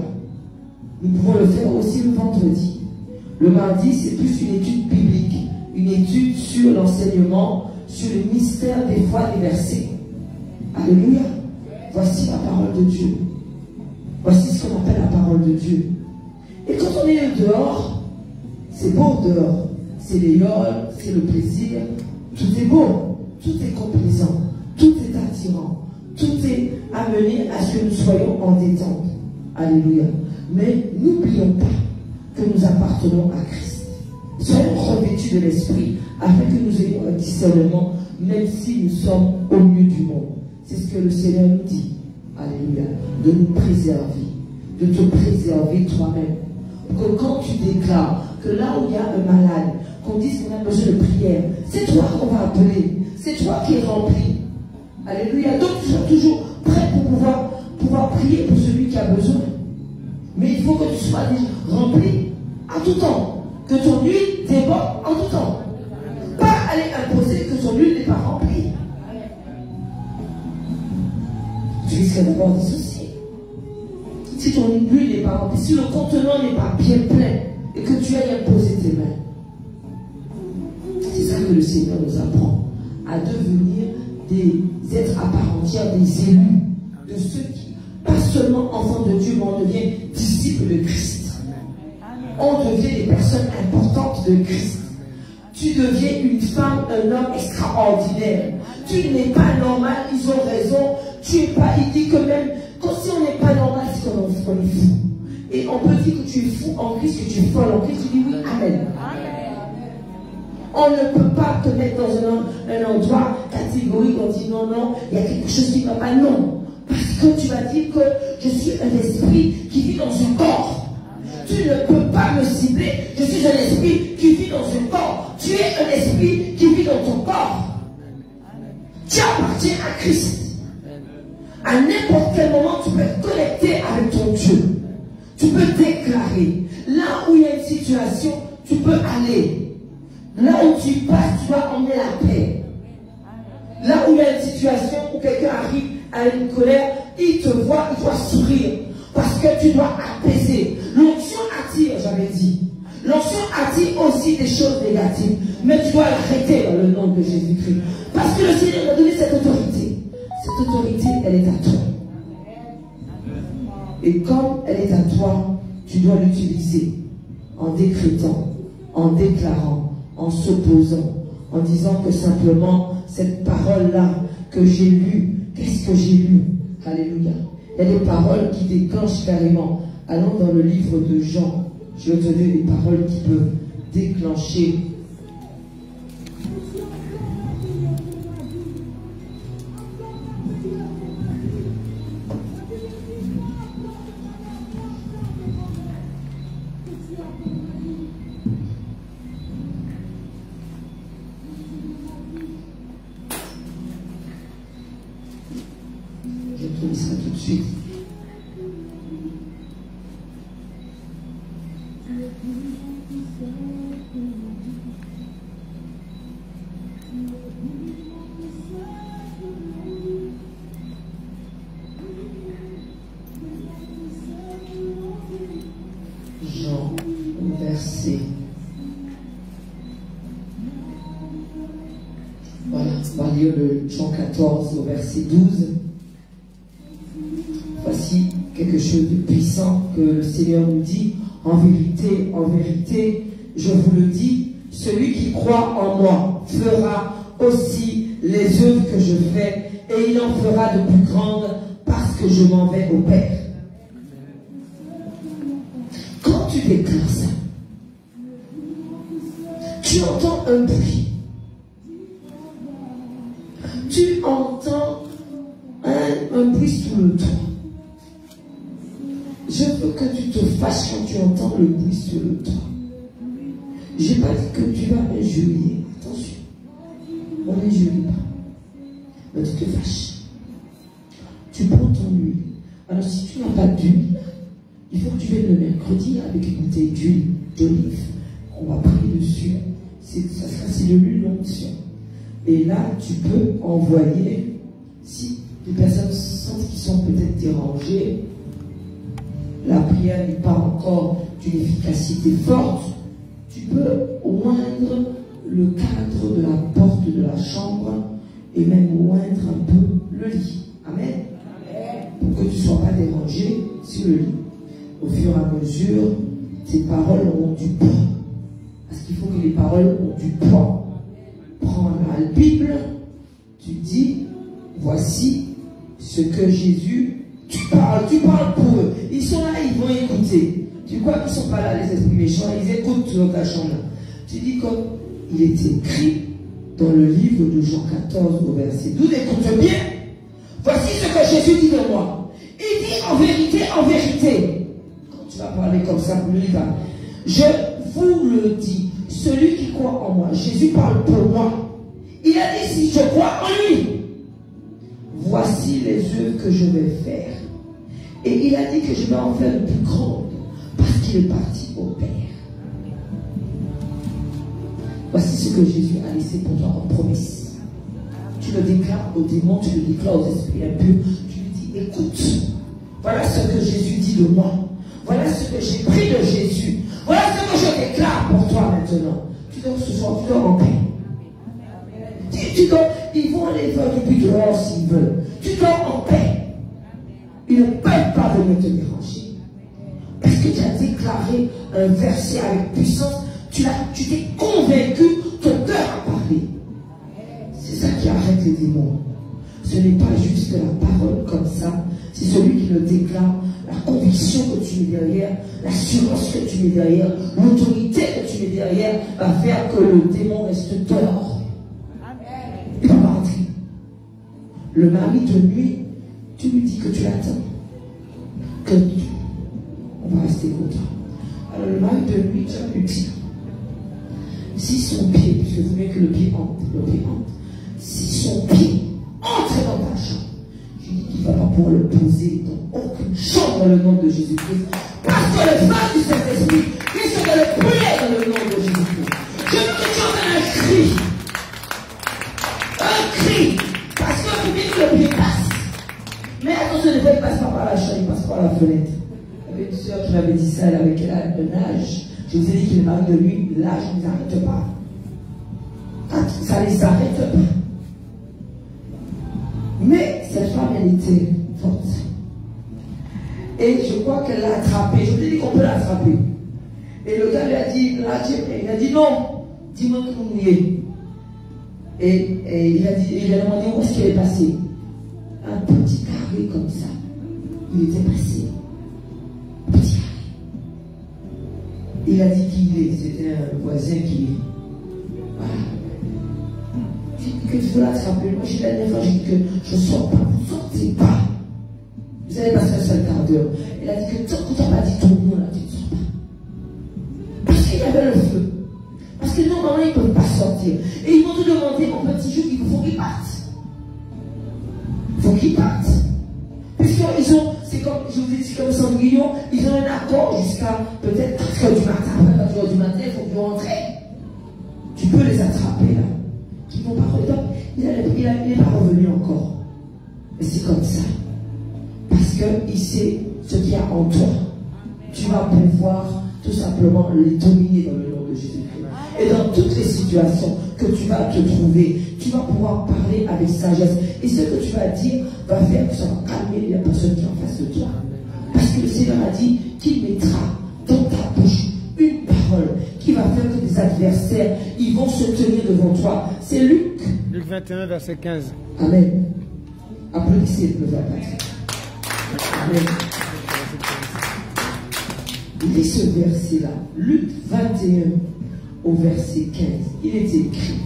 Nous pouvons le faire aussi le vendredi. Le mardi, c'est plus une étude biblique, une étude sur l'enseignement, sur le mystère des fois des versets. Alléluia. Voici la parole de Dieu. Voici ce qu'on appelle la parole de Dieu. Et quand on est dehors, c'est beau dehors. C'est les yoles, c'est le plaisir. Tout est beau, tout est complaisant, tout est attirant, tout est amené à ce que nous soyons en détente. Alléluia. Mais n'oublions pas que nous appartenons à Christ. Soyons revêtus de l'esprit afin que nous ayons un discernement, même si nous sommes au milieu du monde. C'est ce que le Seigneur nous dit. Alléluia. De nous préserver, de te préserver toi-même. Pour que quand tu déclares que là où il y a un malade, qu'on dise qu'on a besoin de prière, c'est toi qu'on va appeler. C'est toi qui es rempli. Alléluia. Donc tu sois toujours prêt pour pouvoir prier pour celui qui a besoin. Mais il faut que tu sois déjà rempli à tout temps. Que ton huile déborde en tout temps. Pas aller imposer que ton huile n'est pas remplie. Tu risques d'abord dissocier. Si ton huile n'est pas remplie, si le contenant n'est pas bien plein et que tu ailles imposer tes mains. C'est ça que le Seigneur nous apprend. À devenir des êtres à part entière, des élus. De ceux qui, pas seulement enfants de Dieu, mais on devient disciples de Christ. On devient des personnes importantes de Christ. Tu deviens une femme, un homme extraordinaire. Tu n'es pas normal, ils ont raison. Tu es pas, il dit que même, quand si on n'est pas normal, c'est qu'on est fou. Et on peut dire que tu es fou en Christ, que tu es folle en Christ, tu dis oui, amen. On ne peut pas te mettre dans un endroit catégorique, on dit non, non, il y a quelque chose qui ne va pas, non. Parce que tu vas dire que je suis un esprit qui vit dans un corps. Tu ne peux pas me cibler, je suis un esprit qui vit dans un corps. Tu es un esprit qui vit dans ton corps. Tu appartiens à Christ. À n'importe quel moment, tu peux être connecté avec ton Dieu. Tu peux déclarer. Là où il y a une situation, tu peux aller. Là où tu passes, tu dois emmener la paix. Là où il y a une situation où quelqu'un arrive à une colère, il te voit, il doit sourire. Parce que tu dois apaiser. L'onction attire, j'avais dit. L'onction attire aussi des choses négatives. Mais tu dois l'arrêter dans le nom de Jésus-Christ. Parce que le Seigneur m'a donné cette autorité. Cette autorité, elle est à toi. Et comme elle est à toi, tu dois l'utiliser en décrétant, en déclarant, en s'opposant, en disant que simplement cette parole-là que j'ai lue, qu'est-ce que j'ai lu? Alléluia. Il y a des paroles qui déclenchent carrément. Allons dans le livre de Jean. Je vais te donner des paroles qui peuvent déclencher. Je te dis ça tout de suite. Jean, verset. Voilà, on va lire le Jean 14 au verset 12. Voici quelque chose de puissant que le Seigneur nous dit. En vérité, je vous le dis, celui qui croit en moi fera aussi les œuvres que je fais, et il en fera de plus grandes parce que je m'en vais au Père. Quand tu déclares ça, tu entends un bruit. Tu entends un bruit sous le toit. Je veux que tu te fâches quand tu entends le bruit sur le toit. Je n'ai pas dit que tu vas injurier. Attention. On n'injurie pas. Mais tu te fâches. Tu prends ton huile. Alors si tu n'as pas d'huile, il faut que tu viennes le mercredi avec une bouteille d'huile d'olive. On va prier dessus. Ça sera c'est de l'huile d'onction. Et là, tu peux envoyer, si les personnes sentent qu'ils sont peut-être dérangées, la prière n'est pas encore d'une efficacité forte, tu peux oindre le cadre de la porte de la chambre et même oindre un peu le lit. Amen. Pour que tu ne sois pas dérangé sur le lit. Au fur et à mesure, tes paroles auront du poids. Parce qu'il faut que les paroles ont du poids. Prends la Bible, tu dis, voici ce que Jésus... Tu parles pour eux. Ils sont là, ils vont écouter. Tu crois qu'ils ne sont pas là, les esprits méchants, ils écoutent dans ta chambre. Tu dis comme il est écrit dans le livre de Jean 14 au verset 12. Écoute bien. Voici ce que Jésus dit de moi. Il dit en vérité. Quand tu vas parler comme ça, pour lui, je vous le dis. Celui qui croit en moi, Jésus parle pour moi. Il a dit si je crois en lui, voici les œuvres que je vais faire. Et il a dit que je vais en faire de plus grande parce qu'il est parti au Père. Voici ce que Jésus a laissé pour toi en promesse. Tu le déclares aux démons, tu le déclares aux esprits impurs. Tu lui dis, écoute, voilà ce que Jésus dit de moi. Voilà ce que j'ai pris de Jésus. Voilà ce que je déclare pour toi maintenant. Tu dors ce soir, tu dors en paix. Tu dors, ils vont aller faire du but dehors s'ils veulent. Tu dors en paix. Ils ne peuvent pas venir te déranger. Parce que tu as déclaré un verset avec puissance. Tu t'es convaincu, ton cœur a parlé. C'est ça qui arrête les démons. Ce n'est pas juste la parole comme ça. C'est celui qui le déclare. la conviction que tu mets derrière, l'assurance que tu mets derrière, l'autorité que tu mets derrière va faire que le démon reste dehors. Il va pas rentrer. Le mari de nuit, tu lui dis que tu l'attends. On va rester content. Alors le mari de nuit, tu vas lui dire, si son pied, puisque vous voulez que le pied entre, si son pied entre dans ta chambre, je dis qu'il ne va pas pouvoir le poser dans aucune chambre dans le nom de Jésus-Christ. Parce que le feu du Saint-Esprit risque de le brûler dans le nom de Jésus-Christ. Je veux que tu entends un cri. Un cri. Parce que vous dites que le pied passe. Mais attention, des fois, il ne passe pas par la chambre, il passe par la fenêtre. Il y avait une soeur qui m'avait dit ça, elle avait quel âge de nage. Je vous ai dit que les maris de lui, l'âge ne les arrête pas. Ça ne les arrête pas. Mais cette femme, elle était forte. Et je crois qu'elle l'a attrapé. Je vous ai dit qu'on peut l'attraper. Et le gars lui a dit, il a dit non, dis-moi que vous vouliez. Et il a demandé où est-ce qu'elle est passée. Un petit carré comme ça. Il était passé. Un petit carré. Il a dit qu'il est. C'était un voisin qui. Voilà. Que tu veux l'attraper. Moi, j'ai la dernière fois, j'ai dit que je ne sors pas, vous ne sortez pas. Vous allez passer un seul quart d'heure. Il a dit que tant qu'on t'a pas dit ton nom, là, tu ne sors pas. Parce qu'il y avait le feu. Parce que normalement, ils ne peuvent pas sortir. Et ils vont te demander, mon petit jeu, il faut qu'ils partent. Il faut qu'ils partent. Puisqu'ils ont, c'est comme, je vous ai dit, comme Cendrillon, ils ont un accord jusqu'à peut-être 4 heures du matin. Après 4 heures du matin, il faut qu'ils rentrent. Tu peux les attraper, là. Ils vont pas revenir. Il n'est pas revenu encore. Mais c'est comme ça. Parce qu'il sait ce qu'il y a en toi. Tu vas pouvoir tout simplement les dominer dans le nom de Jésus-Christ. Et dans toutes les situations que tu vas te trouver, tu vas pouvoir parler avec sagesse. Et ce que tu vas dire va faire que ça va calmer la personne qui est en face de toi. Parce que le Seigneur a dit qu'il mettra dans ta bouche une parole qui va faire que tes adversaires, ils vont se tenir devant toi. C'est Luc. Luc 21, verset 15. Amen. Applaudissez le verset. Amen. Lis ce verset-là. Luc 21 au verset 15. Il est écrit: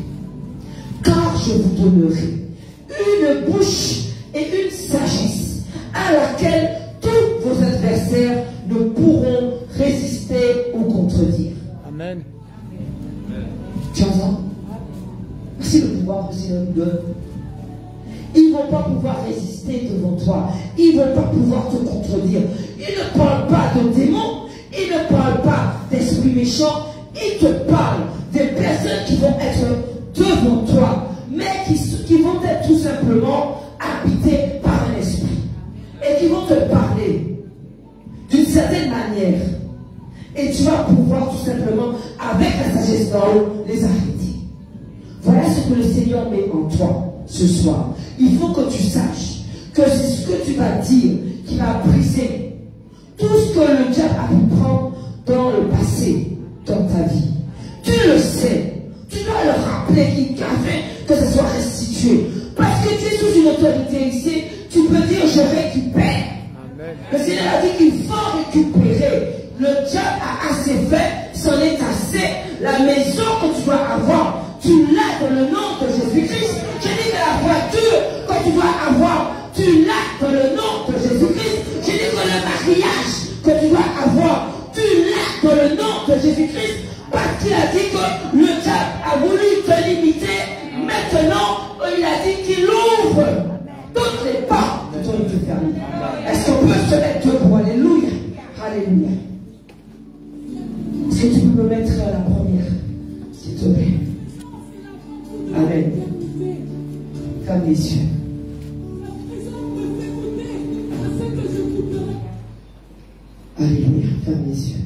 car je vous donnerai une bouche et une sagesse à laquelle tous vos adversaires ne pourront résister ou contredire. Amen. Tu entends? C'est le pouvoir que le Seigneur nous donne. Ils ne vont pas pouvoir résister devant toi. Ils ne vont pas pouvoir te contredire. Ils ne parlent pas de démons. Ils ne parlent pas d'esprits méchants. Ils te parlent des personnes qui vont être devant toi, mais qui vont être tout simplement habitées par un esprit. Et qui vont te parler d'une certaine manière. Et tu vas pouvoir tout simplement, avec la sagesse d'en haut, les arrêter. Voilà ce que le Seigneur met en toi ce soir. Il faut que tu saches que c'est ce que tu vas dire qui va briser tout ce que le diable a pu prendre dans le passé, dans ta vie. Tu le sais. Tu dois le rappeler qu'il fait que ce soit restitué. Parce que tu es sous une autorité ici, tu peux dire je récupère. Amen. Le Seigneur a dit qu'il faut récupérer. Le diable a assez fait, c'en est assez. La maison que tu dois avoir, tu l'as dans le nom de Jésus-Christ. Je dis que la voiture que tu dois avoir, tu l'as dans le nom de Jésus-Christ. Je dis que le mariage que tu dois avoir, tu l'as dans le nom de Jésus-Christ. Parce qu'il a dit que le diable a voulu te limiter. Maintenant, il a dit qu'il ouvre toutes les portes de ton fermées. Est-ce qu'on peut se mettre debout? Alléluia. Alléluia. Est-ce que tu peux me mettre à la première, s'il te plaît? Amen. Ferme les yeux. Alléluia. Ferme les yeux.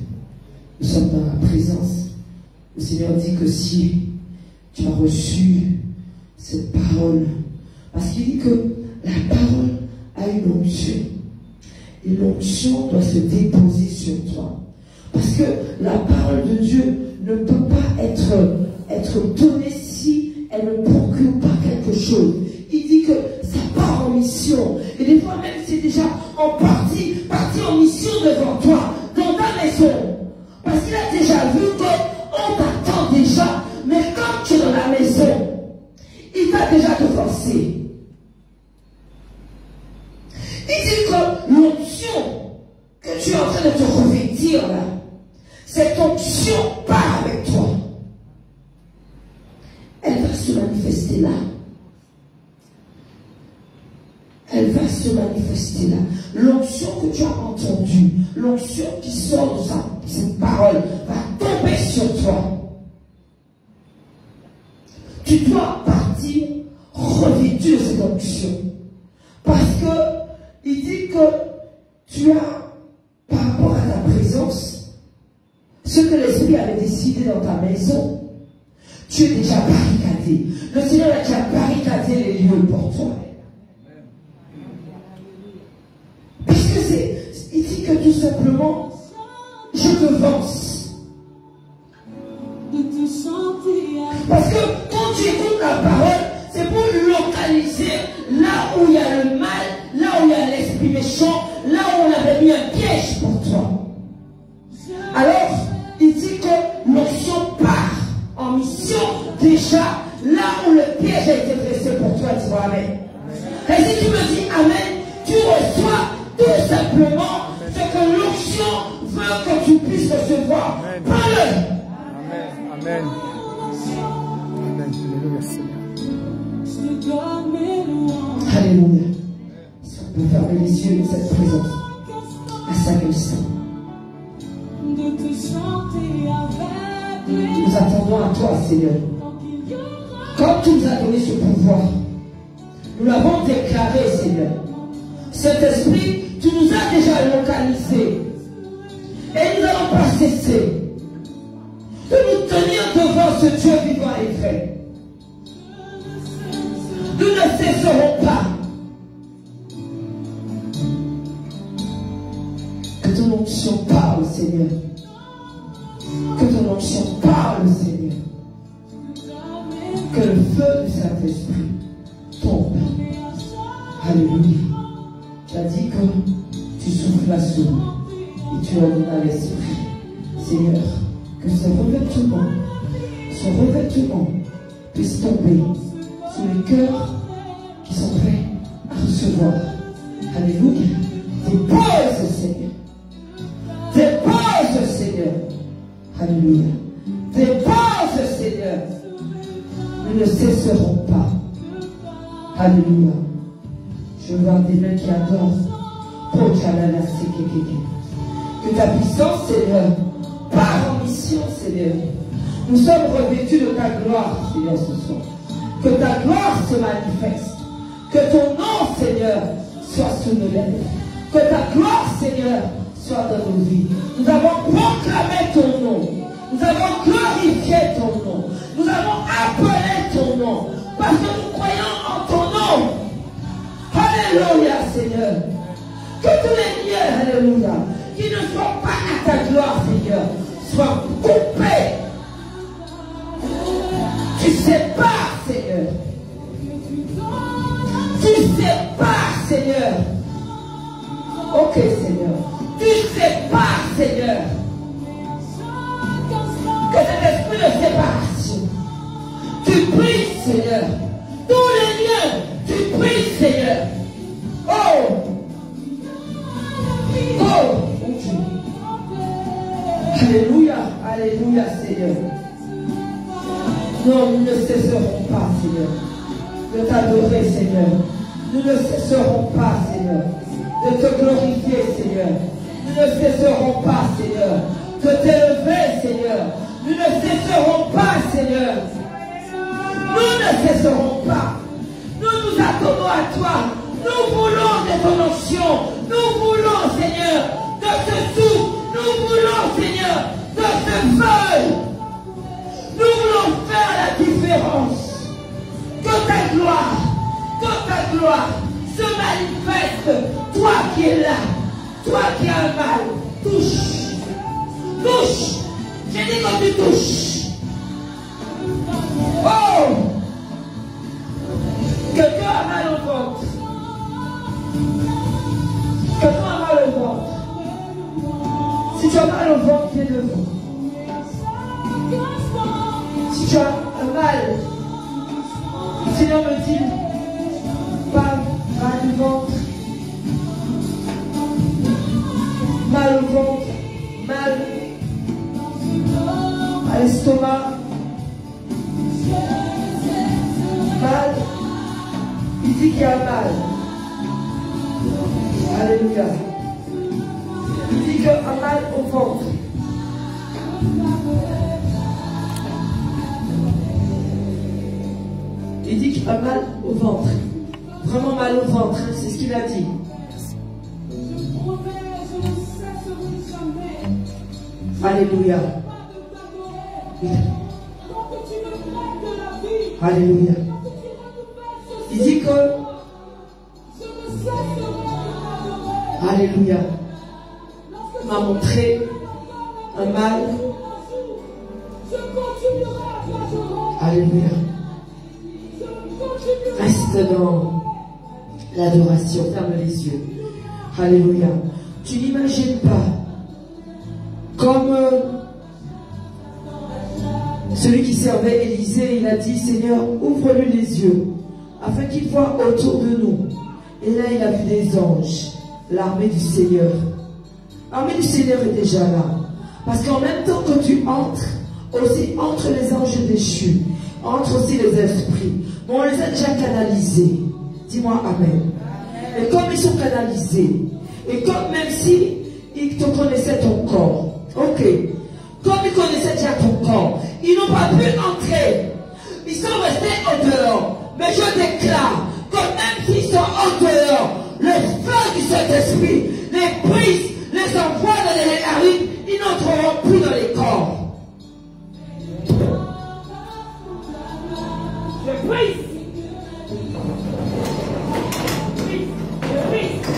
Nous sommes dans la présence. Le Seigneur dit que si tu as reçu cette parole, parce qu'il dit que la parole a une onction. Et l'onction doit se déposer sur toi. Parce que la parole de Dieu ne peut pas être donnée si elle ne procure pas quelque chose. Il dit que ça part en mission. Et des fois même c'est déjà en partie en mission. maison, il t'a déjà devancé. Il dit que l'onction que tu es en train de te revêtir là, cette onction part avec toi. Elle va se manifester là. Elle va se manifester là. L'onction que tu as entendue, l'onction qui sort de cette parole, va tomber sur toi. Tu dois partir revêtu de cette onction. Parce que il dit que tu as, par rapport à ta présence, ce que l'Esprit avait décidé dans ta maison, tu es déjà barricadé. Le Seigneur a déjà barricadé les lieux pour toi. Puisque il dit que tout simplement, je te vance. Parce que quand tu écoutes la parole, c'est pour localiser là où il y a le mal, là où il y a l'esprit méchant, là où on avait mis un piège pour toi. Alors, il dit que l'onction part en mission déjà là où le piège a été dressé pour toi. Tu vois, amen. Et si tu me dis amen, tu reçois tout simplement ce que l'onction veut que tu puisses recevoir. Parle. Amen. Amen. Amen. Alléluia, Seigneur. Alléluia. Si on peut fermer les yeux de cette présence à chaque instant. Nous attendons à toi, Seigneur. Comme tu nous as donné ce pouvoir, nous l'avons déclaré, Seigneur. Cet esprit, tu nous as déjà localisé. Et nous n'allons pas cesser de nous tenir devant ce Dieu vivant et vrai. Nous ne cesserons pas. Que ton onction parle, Seigneur. Que ton onction parle, Seigneur. Que le feu du Saint-Esprit tombe. Alléluia. Tu as dit que tu souffles sur nous et tu ordonnes à l'esprit. Seigneur, que ce revêtement puisse tomber sur les cœurs qui sont prêts à recevoir. Alléluia. Dépose, Seigneur. Dépose, Seigneur. Alléluia. Dépose, Seigneur. Nous ne cesserons pas. Alléluia. Je vois des mains qui adorent. Que ta puissance, Seigneur, part en mission, Seigneur. Nous sommes revêtus de ta gloire, Seigneur, ce soir. Que ta gloire se manifeste. Que ton nom, Seigneur, soit sous nos lèvres. Que ta gloire, Seigneur, soit dans nos vies. Nous avons proclamé ton nom. Nous avons glorifié ton nom. Nous avons appelé ton nom. Parce que nous croyons en ton nom. Alléluia, Seigneur. Que tous les lieux, alléluia, qui ne soient pas à ta gloire, Seigneur, soient coupés. Tu sépares, Seigneur. Tu sépares, Seigneur. Ok, Seigneur. Tu sépares, Seigneur. Que cet esprit de séparation, tu pries, Seigneur. Tous les lieux, tu pries, Seigneur. Oh! Oh! Alléluia, alléluia, Seigneur. Non, nous ne cesserons pas, Seigneur, de t'adorer, Seigneur. Nous ne cesserons pas, Seigneur, de te glorifier, Seigneur. Nous ne cesserons pas, Seigneur, de t'élever, Seigneur. Nous ne cesserons pas, Seigneur. Nous ne cesserons pas. Nous nous attendons à toi. Nous voulons de ton onction. Nous voulons, Seigneur, de ce souffle. Nous voulons, Seigneur, de ce feu. Nous voulons faire la différence. Que ta gloire se manifeste. Toi qui es là, toi qui as un mal, touche. Touche. J'ai dit que tu touches. Oh! Quelqu'un a mal au ventre. Quelqu'un a mal au ventre. Si tu as mal au ventre, viens devant. Si tu as un mal Seigneur me dit, mal au ventre, mal au ventre, mal à l'estomac, mal, il dit qu'il y a mal. Alléluia. Il dit qu'il y a mal au ventre. Il dit qu'il a mal au ventre. Vraiment mal au ventre, hein, c'est ce qu'il a dit. Alléluia. Alléluia. Il dit que... Alléluia. M'a montré un mal. Alléluia. Reste dans l'adoration. Ferme les yeux. Alléluia. Tu n'imagines pas comme celui qui servait Élisée, il a dit, Seigneur, ouvre-lui les yeux afin qu'il voie autour de nous. Et là, il a vu des anges, l'armée du Seigneur. L'armée du Seigneur est déjà là. Parce qu'en même temps que tu entres, aussi entre les anges déchus, entre aussi les esprits. Bon, on les a déjà canalisés. Dis-moi Amen. Et comme ils sont canalisés, et comme même si ils te connaissaient ton corps, ok, comme ils connaissaient déjà ton corps, ils n'ont pas pu entrer. Ils sont restés au dehors. Mais je déclare que même s'ils sont au dehors, le feu du Saint-Esprit les brise, les envoie dans les narines, ils n'entreront plus dans les corps. Je brise. Je brise.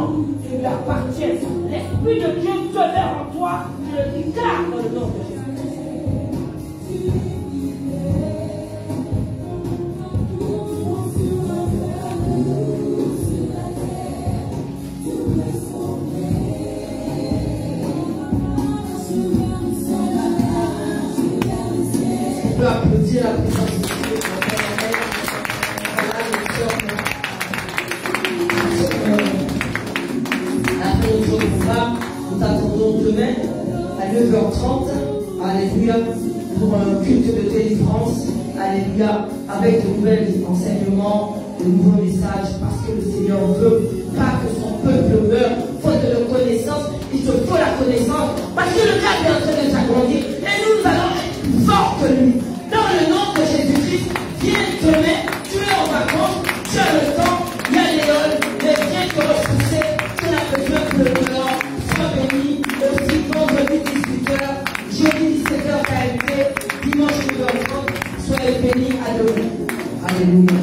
maintenant, tu lui appartiens. L'Esprit de Dieu demeure en toi, je le déclare dans le nom de Jésus. On peut applaudir la présence de Dieu. Après notre programme, nous t'attendons demain à 9h30, alléluia, pour un culte de délivrance, alléluia, avec de nouvelles enseignements, de nouveaux messages, parce que le Seigneur veut pas que son peuple meure, faute de connaissance. Il te faut la connaissance, parce que le diable est en train de s'agrandir, et nous allons être plus forts que lui. Dans le nom de Jésus-Christ, viens demain, tu es en vacances, tu as le temps, il y a l'éole, mais viens te repousser, tu n'as besoin que le dehors, sois béni, aussi vendredi 18h, jeudi 17h KMT, dimanche 9h30, soyez bénis à demain. Alléluia.